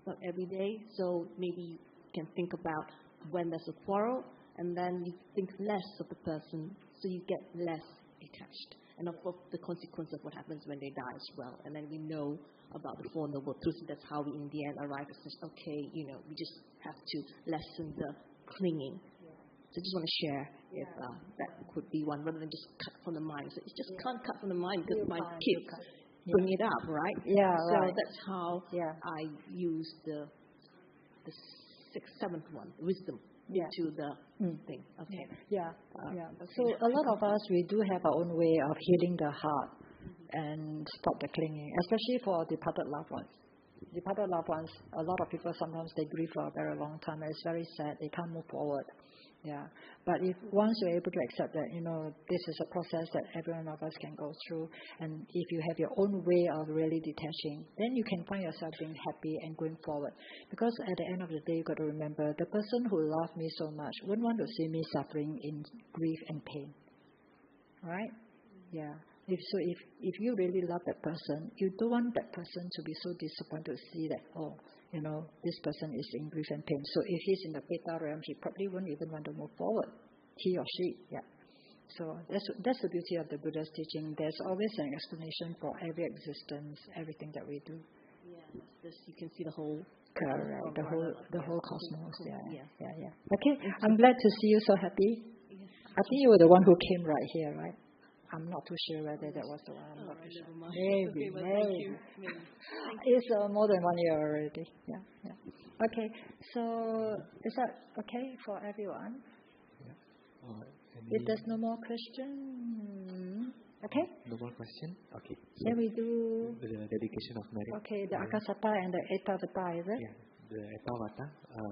Speaker 4: not every day. So maybe you can think about when there's a quarrel, and then you think less of the person, so you get less detached. And of course, the consequence of what happens when they die as well. And then we know about the Four Noble Truths. That's how we, in the end, arrive at this. Okay, we just have to lessen the clinging. Yeah. So I just want to share if that could be one, rather than just cut from the mind. So you just can't cut from the mind because my kids bring it up, right?
Speaker 2: Yeah,
Speaker 4: so
Speaker 2: right.
Speaker 4: That's how I use the seventh one, wisdom. To the thing. Okay.
Speaker 2: Yeah. So a lot of us, we do have our own way of healing the heart and stop the clinging, especially for departed loved ones. Departed loved ones, a lot of people sometimes they grieve for a very long time. It's very sad. They can't move forward. Yeah. But if once you're able to accept that, this is a process that every one of us can go through, and if you have your own way of really detaching, then you can find yourself being happy and going forward. Because at the end of the day, you've got to remember, the person who loved me so much wouldn't want to see me suffering in grief and pain. Right? Yeah. If you really love that person, you don't want that person to be so disappointed to see that, this person is in grief and pain. So if he's in the beta realm, he probably won't even want to move forward. He or she, yeah. So that's the beauty of the Buddha's teaching. There's always an explanation for every existence, everything that we do.
Speaker 4: Yeah, you can see the whole.
Speaker 2: Correct, the whole cosmos.
Speaker 4: Yeah.
Speaker 2: Okay, I'm glad to see you so happy. I think you were the one who came right here, right? I'm not too sure whether that was the one. I'm not too sure.
Speaker 4: Never mind.
Speaker 2: Maybe,
Speaker 4: Okay,
Speaker 2: maybe. It's more than 1 year already. Yeah. Okay, so is that okay for everyone? If there's no more question, okay?
Speaker 1: No more question? Okay. So
Speaker 2: then we do
Speaker 1: the dedication of merit.
Speaker 2: Okay, the Akasata and the Ettavata, is it?
Speaker 1: Yeah, the Ettavata.